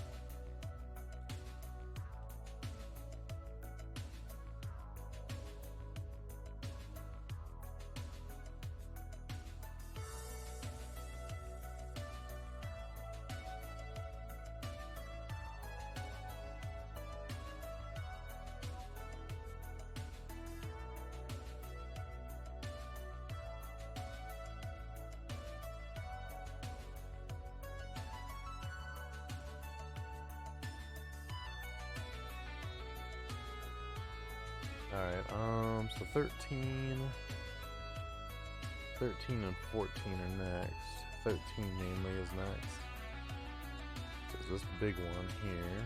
Alright, so 13 and 14 are next. 13 mainly is next. There's this big one here.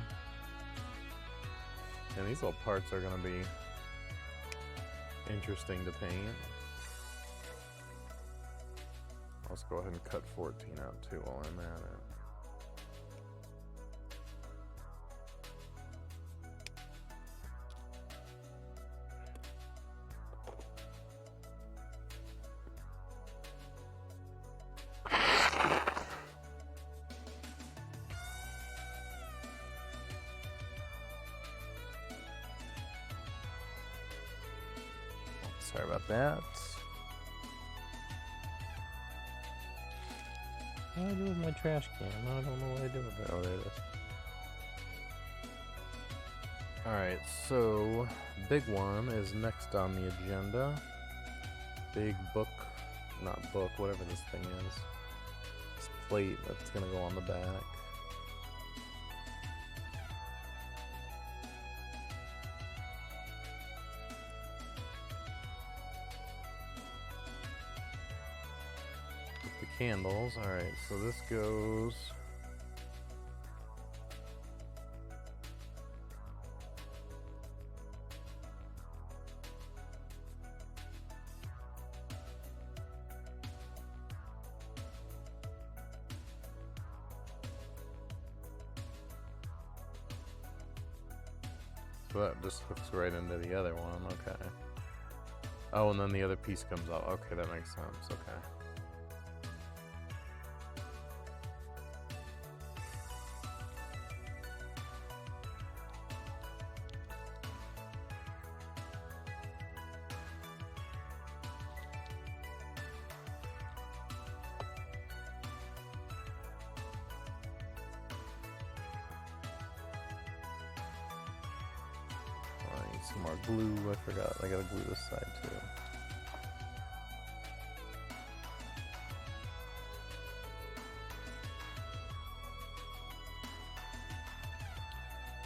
And these little parts are gonna be interesting to paint. Let's go ahead and cut 14 out too while I'm at it. Sorry about that. What do I do with my trash can? I don't know what I do with it. Oh, there it is. Alright, so big one is next on the agenda. Big book, not book, whatever this thing is. This plate that's gonna go on the back. Candles. Alright, so this goes so that just hooks right into the other one. Okay. Oh, and then the other piece comes out. Okay, that makes sense. Okay. Some more glue. I forgot. I gotta glue this side too.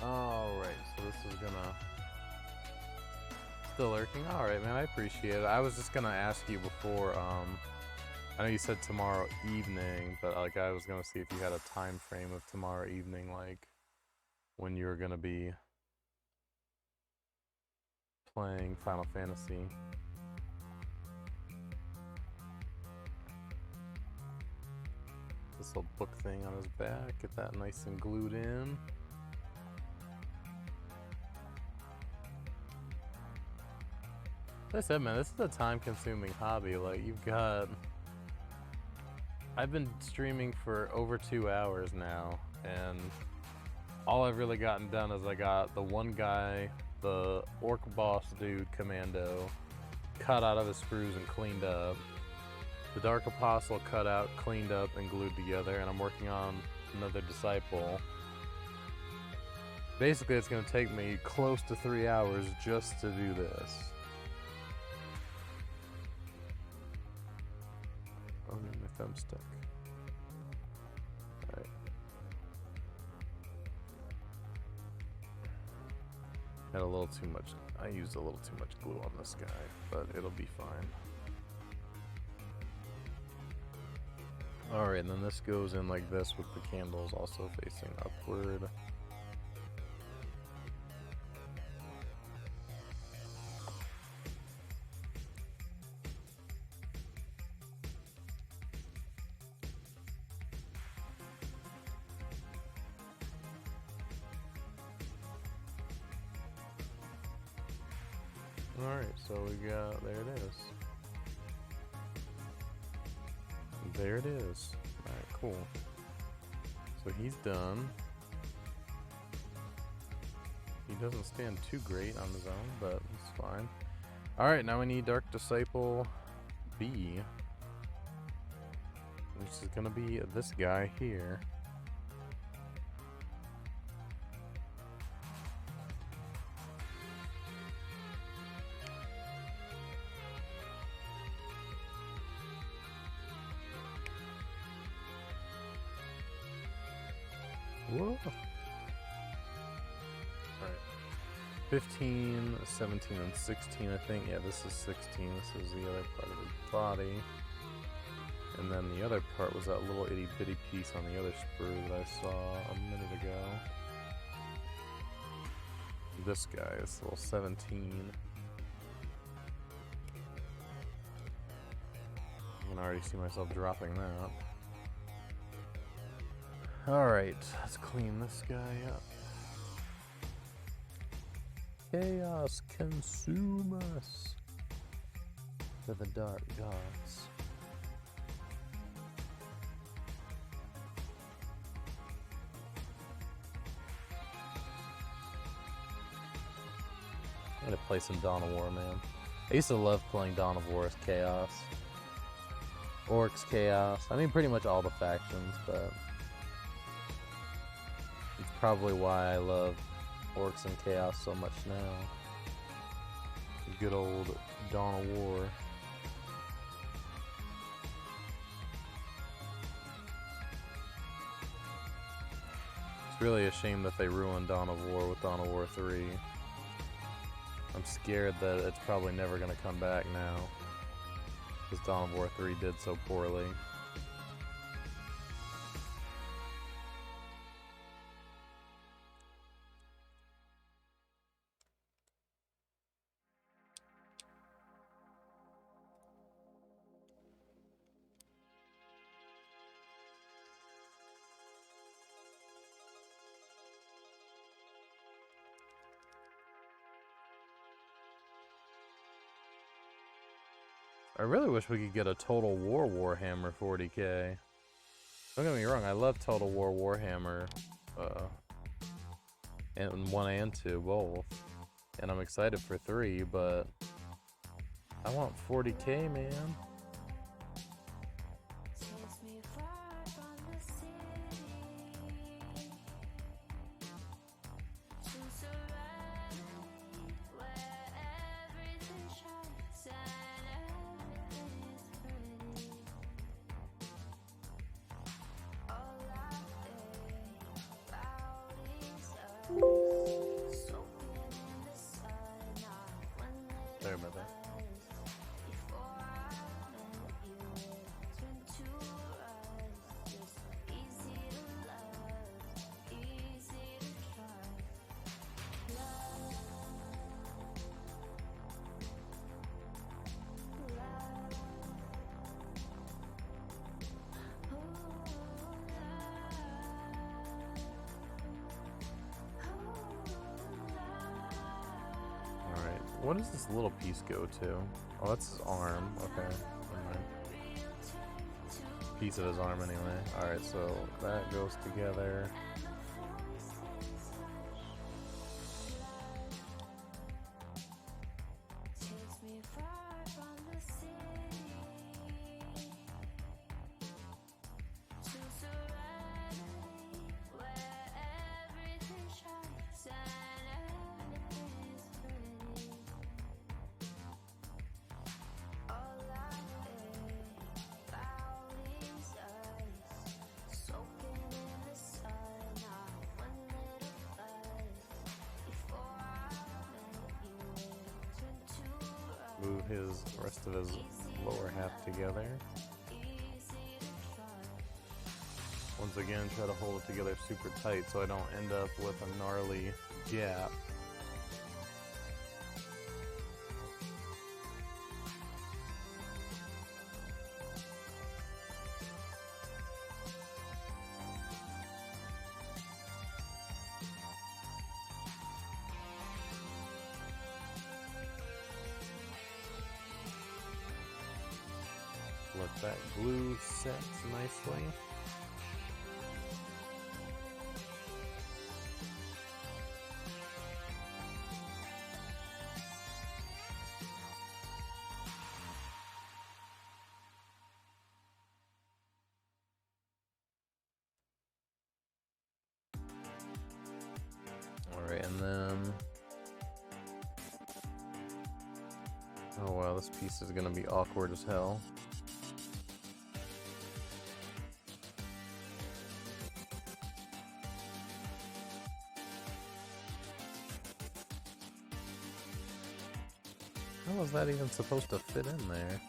Alright, so this is gonna... Still lurking? Alright, man, I appreciate it. I was just gonna ask you before, I know you said tomorrow evening, but like I was gonna see if you had a time frame of tomorrow evening, like when you were gonna be playing Final Fantasy. This little book thing on his back, get that nice and glued in. Like I said, man, this is a time-consuming hobby. Like, I've been streaming for over 2 hours now, and all I've really gotten done is I got the one guy, the orc boss dude, Commando, cut out of his screws and cleaned up. The Dark Apostle cut out, cleaned up, and glued together, and I'm working on another disciple. Basically, it's going to take me close to 3 hours just to do this. Oh, my thumb's stuck. Alright. Had a little too much. I used a little too much glue on this guy, but it'll be fine. Alright, and then this goes in like this with the candles also facing upward. Alright, so we got, there it is. There it is. Alright, cool. So he's done. He doesn't stand too great on his own, but it's fine. Alright, now we need Dark Disciple B, which is gonna be this guy here. Whoa. Alright. 15, 17, and 16, I think. Yeah, this is 16. This is the other part of his body. And then the other part was that little itty bitty piece on the other sprue that I saw a minute ago. This guy is little 17. I can already see myself dropping that. Alright, let's clean this guy up. Chaos consume us to the dark gods. I'm gonna play some Dawn of War, man. I used to love playing Dawn of War as Chaos. Orcs, Chaos. I mean, pretty much all the factions, but it's probably why I love Orcs and Chaos so much now. Good old Dawn of War. It's really a shame that they ruined Dawn of War with Dawn of War 3. I'm scared that it's probably never going to come back now, because Dawn of War 3 did so poorly. I really wish we could get a Total War Warhammer 40k. Don't get me wrong, I love Total War Warhammer, and 1 and 2 both, and I'm excited for 3, but I want 40k, man. Sorry about that. What does this little piece go to? Oh, that's his arm. Okay. Never mind. Piece of his arm anyway. Alright, so that goes together. Move his rest of his lower half together. Once again, try to hold it together super tight so I don't end up with a gnarly gap. Let that glue set nicely. Alright, and then... oh wow, this piece is gonna be awkward as hell. How is that even supposed to fit in there?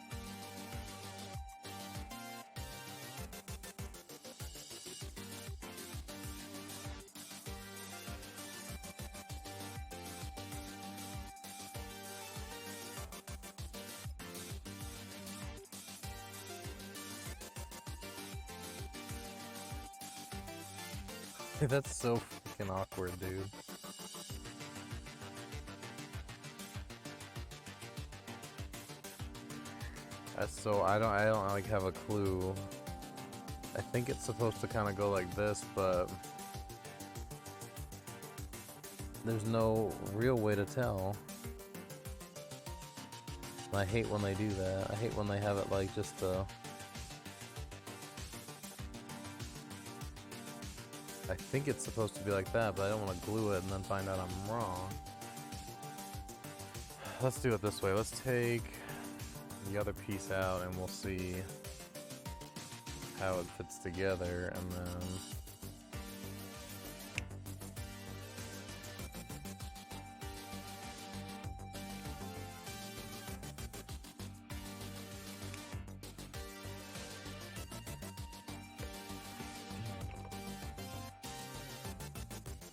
That's so freaking awkward, dude. So I don't like have a clue. I think it's supposed to kind of go like this, but there's no real way to tell. I hate when they do that. I hate when they have it like just I think it's supposed to be like that, but I don't want to glue it and then find out I'm wrong. Let's do it this way. Let's take the other piece out and we'll see how it fits together, and then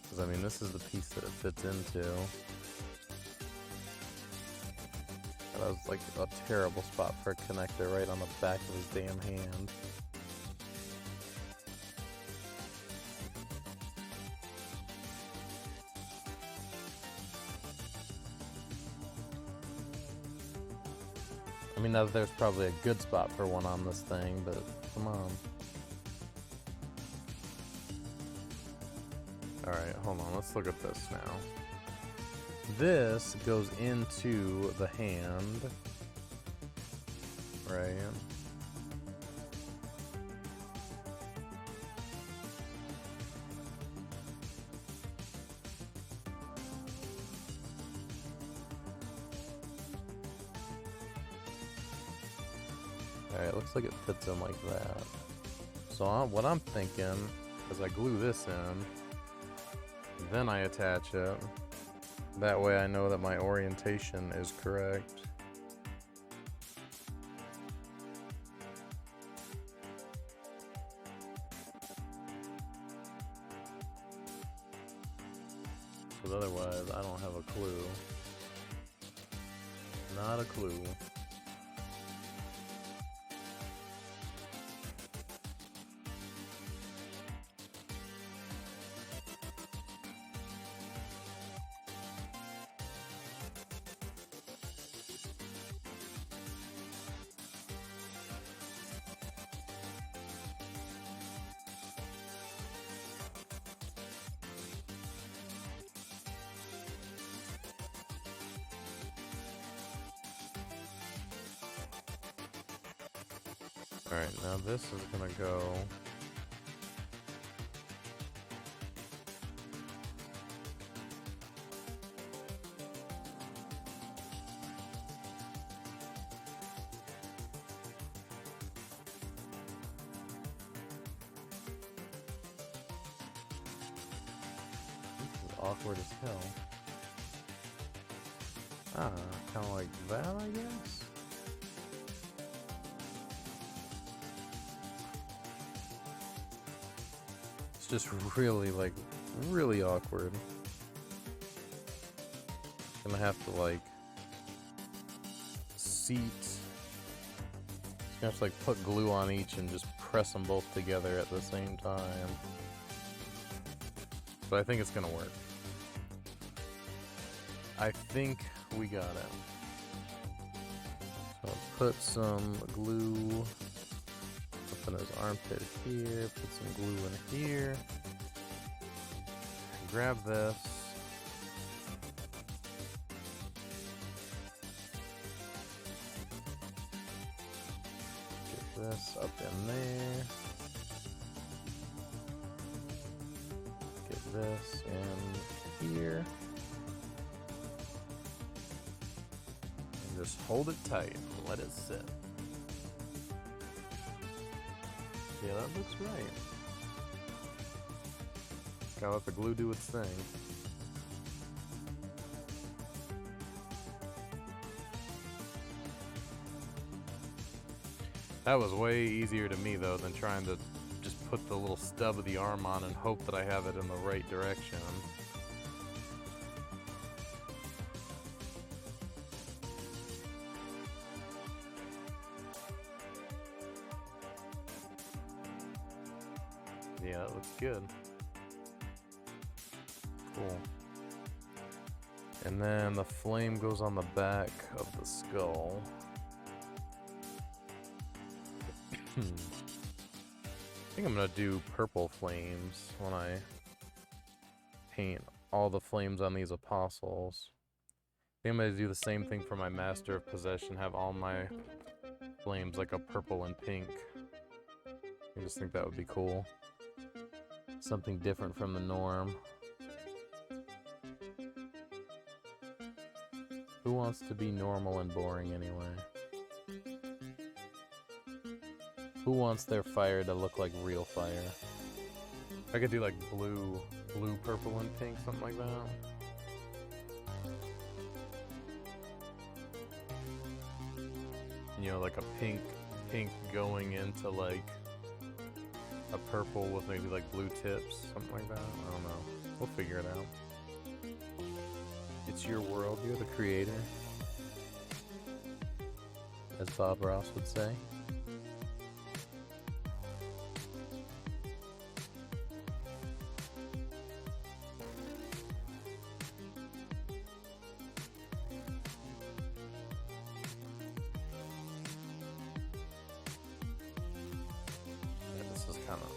because I mean this is the piece that it fits into. That was like a terrible spot for a connector right on the back of his damn hand. I mean, now there's probably a good spot for one on this thing, but come on. Alright, hold on, let's look at this now. This goes into the hand, right? Alright, looks like it fits in like that. So what I'm thinking is I glue this in, then I attach it. That way I know that my orientation is correct. Because otherwise I don't have a clue. Not a clue. Alright, now this is gonna go... This is awkward as hell. Ah, kinda like that, I guess? It's just really, like, really awkward. Gonna have to, like, seat. Just gonna have to, like, put glue on each and just press them both together at the same time. But I think it's gonna work. I think we got it. So I'll put some glue up in his armpit here, put some glue in here. Grab this. Get this up in there. Get this in here. Just hold it tight and let it sit. Yeah, that looks right. Gotta let the glue do its thing. That was way easier to me though than trying to just put the little stub of the arm on and hope that I have it in the right direction. Yeah, that looks good. Cool. And then the flame goes on the back of the skull. I think I'm gonna do purple flames when I paint all the flames on these apostles. I think I'm gonna do the same thing for my Master of Possession, have all my flames like a purple and pink. I just think that would be cool. Something different from the norm. Who wants to be normal and boring anyway? Who wants their fire to look like real fire? I could do like blue, purple, and pink, something like that. You know, like a pink going into like a purple with maybe like blue tips, something like that. I don't know. We'll figure it out. It's your world. You're the creator, as Bob Ross would say.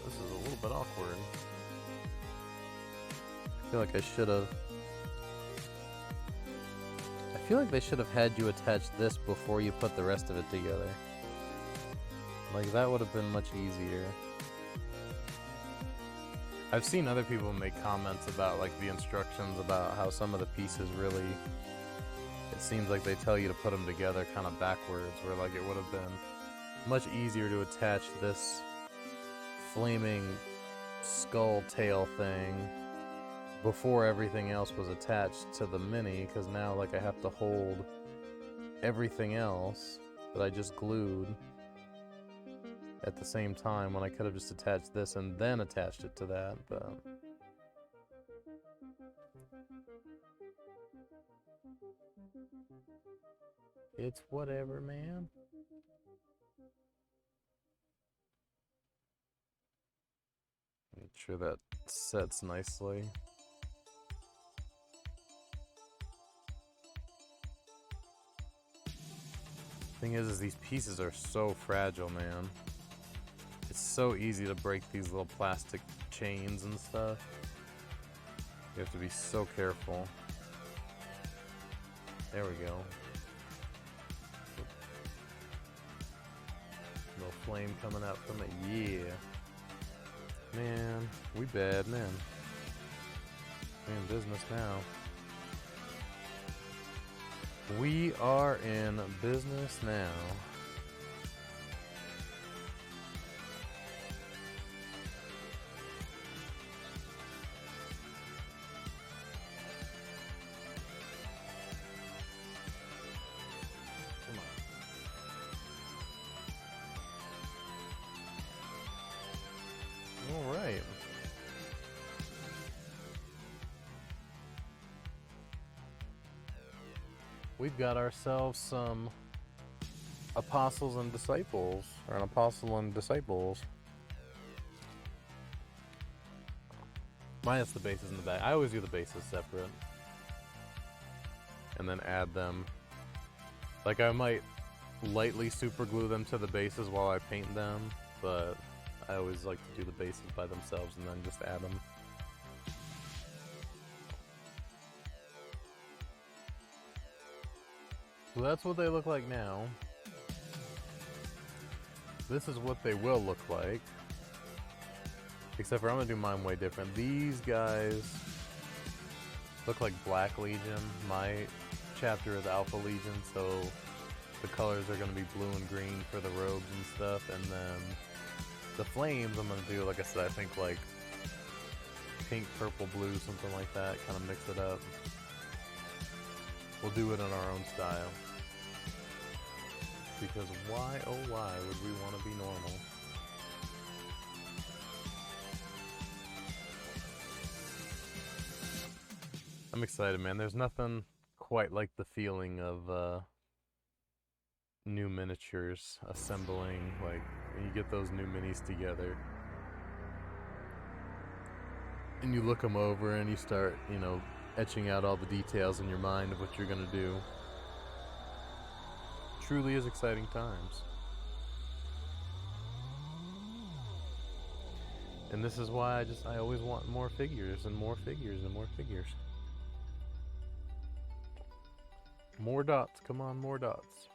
This is a little bit awkward. I feel like I should have. I feel like they should have had you attach this before you put the rest of it together. Like, that would have been much easier. I've seen other people make comments about, like, the instructions about how some of the pieces really... It seems like they tell you to put them together kind of backwards, where, like, it would have been much easier to attach this flaming skull tail thing before everything else was attached to the Mini, because now, like, I have to hold everything else that I just glued at the same time, when I could have just attached this and then attached it to that, but... It's whatever, man. Make sure that sets nicely. Thing is these pieces are so fragile, man. It's so easy to break these little plastic chains and stuff. You have to be so careful. There we go. Little flame coming out from it. Yeah. Man, we bad, man. We in business now. We are in business now. All right. We've got ourselves some apostles and disciples, or an apostle and disciples. Minus the bases in the back. I always do the bases separate. And then add them. Like, I might lightly super glue them to the bases while I paint them, but I always like to do the bases by themselves and then just add them. So that's what they look like now. This is what they will look like. Except for I'm gonna do mine way different. These guys look like Black Legion. My chapter is Alpha Legion, so the colors are gonna be blue and green for the robes and stuff, and then the flames I'm gonna do, like I said, I think like pink, purple, blue, something like that, kind of mix it up. We'll do it in our own style. Because why, oh why, would we want to be normal? I'm excited, man. There's nothing quite like the feeling of new miniatures assembling, like when you get those new minis together. And you look them over and you start, you know, etching out all the details in your mind of what you're gonna do. Truly is exciting times. And this is why I always want more figures and more figures and more figures. More dots, come on, more dots.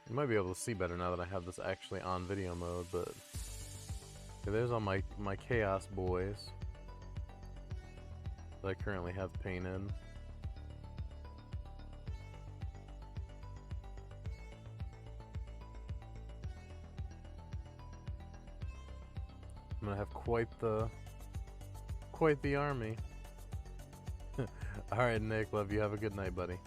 You might be able to see better now that I have this actually on video mode, but okay, there's all my Chaos boys that I currently have painted. I'm gonna have quite the army. Alright, Nick, love you. Have a good night, buddy.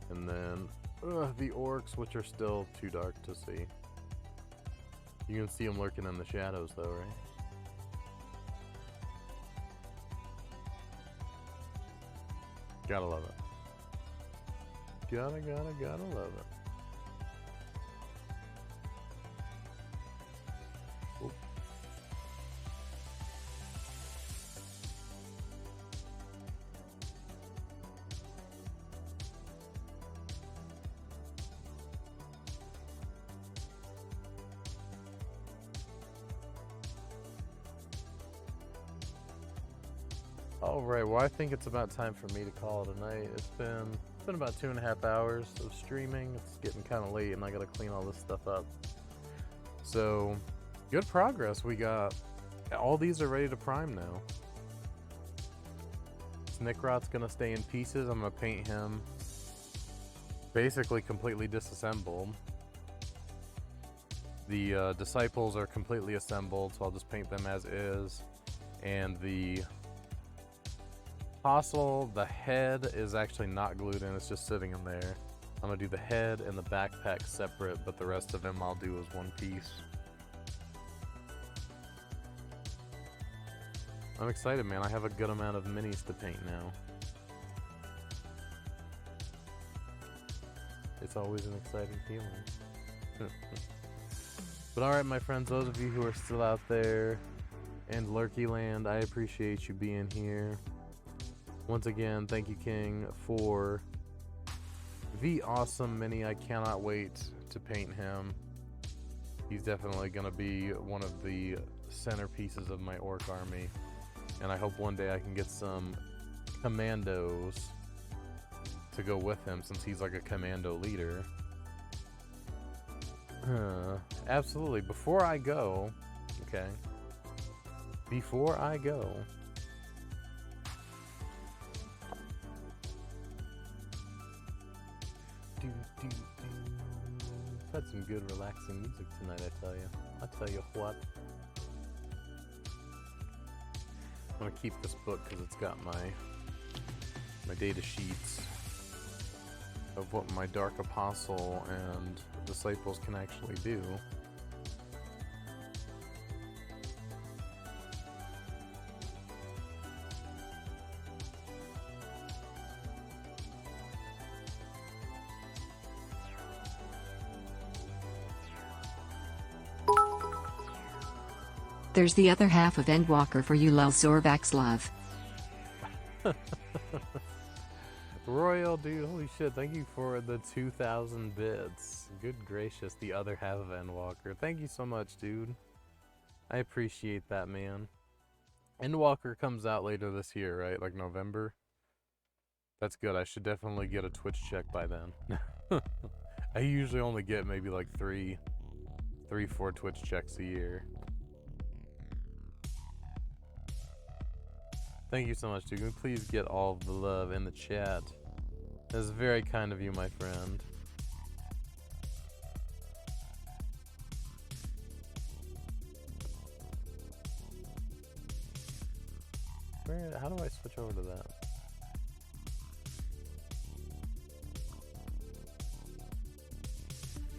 And then the orcs, which are still too dark to see. You can see them lurking in the shadows though, right? Gotta love it. Gotta love it. Oop. Alright, well I think it's about time for me to call it a night. It's been about 2.5 hours of streaming. It's getting kind of late and I gotta clean all this stuff up. So, good progress. We got, all these are ready to prime now. Snikrot's gonna stay in pieces. I'm gonna paint him basically completely disassembled. The disciples are completely assembled, so I'll just paint them as is. And the apostle, the head is actually not glued in, it's just sitting in there. I'm gonna do the head and the backpack separate, but the rest of him I'll do as one piece. I'm excited, man. I have a good amount of minis to paint now. It's always an exciting feeling. But alright, my friends, those of you who are still out there in Lurky Land, I appreciate you being here. Once again, thank you, King, for the awesome mini. I cannot wait to paint him. He's definitely going to be one of the centerpieces of my orc army. And I hope one day I can get some commandos to go with him since he's like a commando leader. Absolutely. Before I go, okay. Before I go, I've had some good relaxing music tonight, I tell you. I tell you what. I'm gonna keep this book because it's got my data sheets of what my Dark Apostle and disciples can actually do. There's the other half of Endwalker for you, Lel Zorvax love. Royal, dude, holy shit, thank you for the 2,000 bits. Good gracious, the other half of Endwalker. Thank you so much, dude. I appreciate that, man. Endwalker comes out later this year, right? Like November? That's good. I should definitely get a Twitch check by then. I usually only get maybe like 4 Twitch checks a year. Thank you so much, dude. Can we please get all of the love in the chat? That's very kind of you, my friend. How do I switch over to that?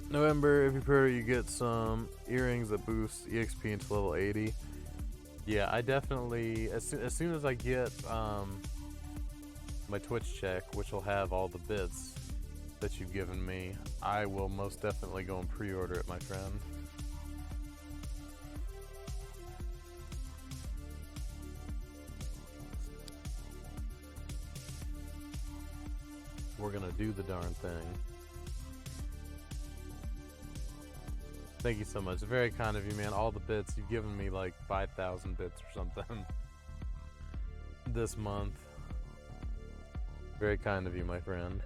November, if you pre-order, you get some earrings that boost EXP into level 80. Yeah, I definitely, as soon as I get my Twitch check, which will have all the bits that you've given me, I will most definitely go and pre-order it, my friend. We're gonna do the darn thing. Thank you so much. Very kind of you, man. All the bits. You've given me like 5,000 bits or something this month. Very kind of you, my friend.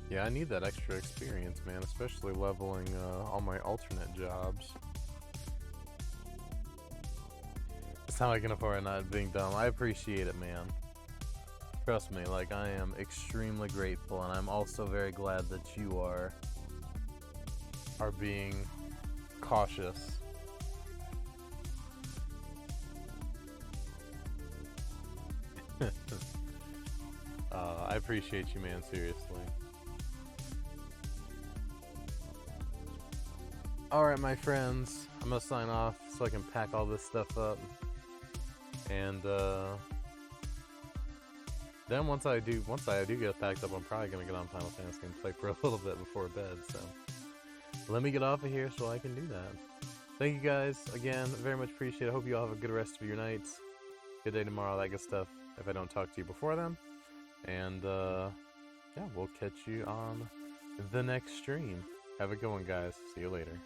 Yeah, I need that extra experience, man. Especially leveling all my alternate jobs. That's how I can afford not being dumb. I appreciate it, man. Trust me, like, I am extremely grateful, and I'm also very glad that you are being cautious. I appreciate you, man, seriously. Alright, my friends, I'm gonna sign off so I can pack all this stuff up. And, then once I do get it packed up, I'm probably gonna get on Final Fantasy and play for a little bit before bed, so let me get off of here so I can do that. Thank you guys again, very much appreciate it. Hope you all have a good rest of your nights. Good day tomorrow, all that good stuff, if I don't talk to you before then. And yeah, we'll catch you on the next stream. Have a good one, guys. See you later.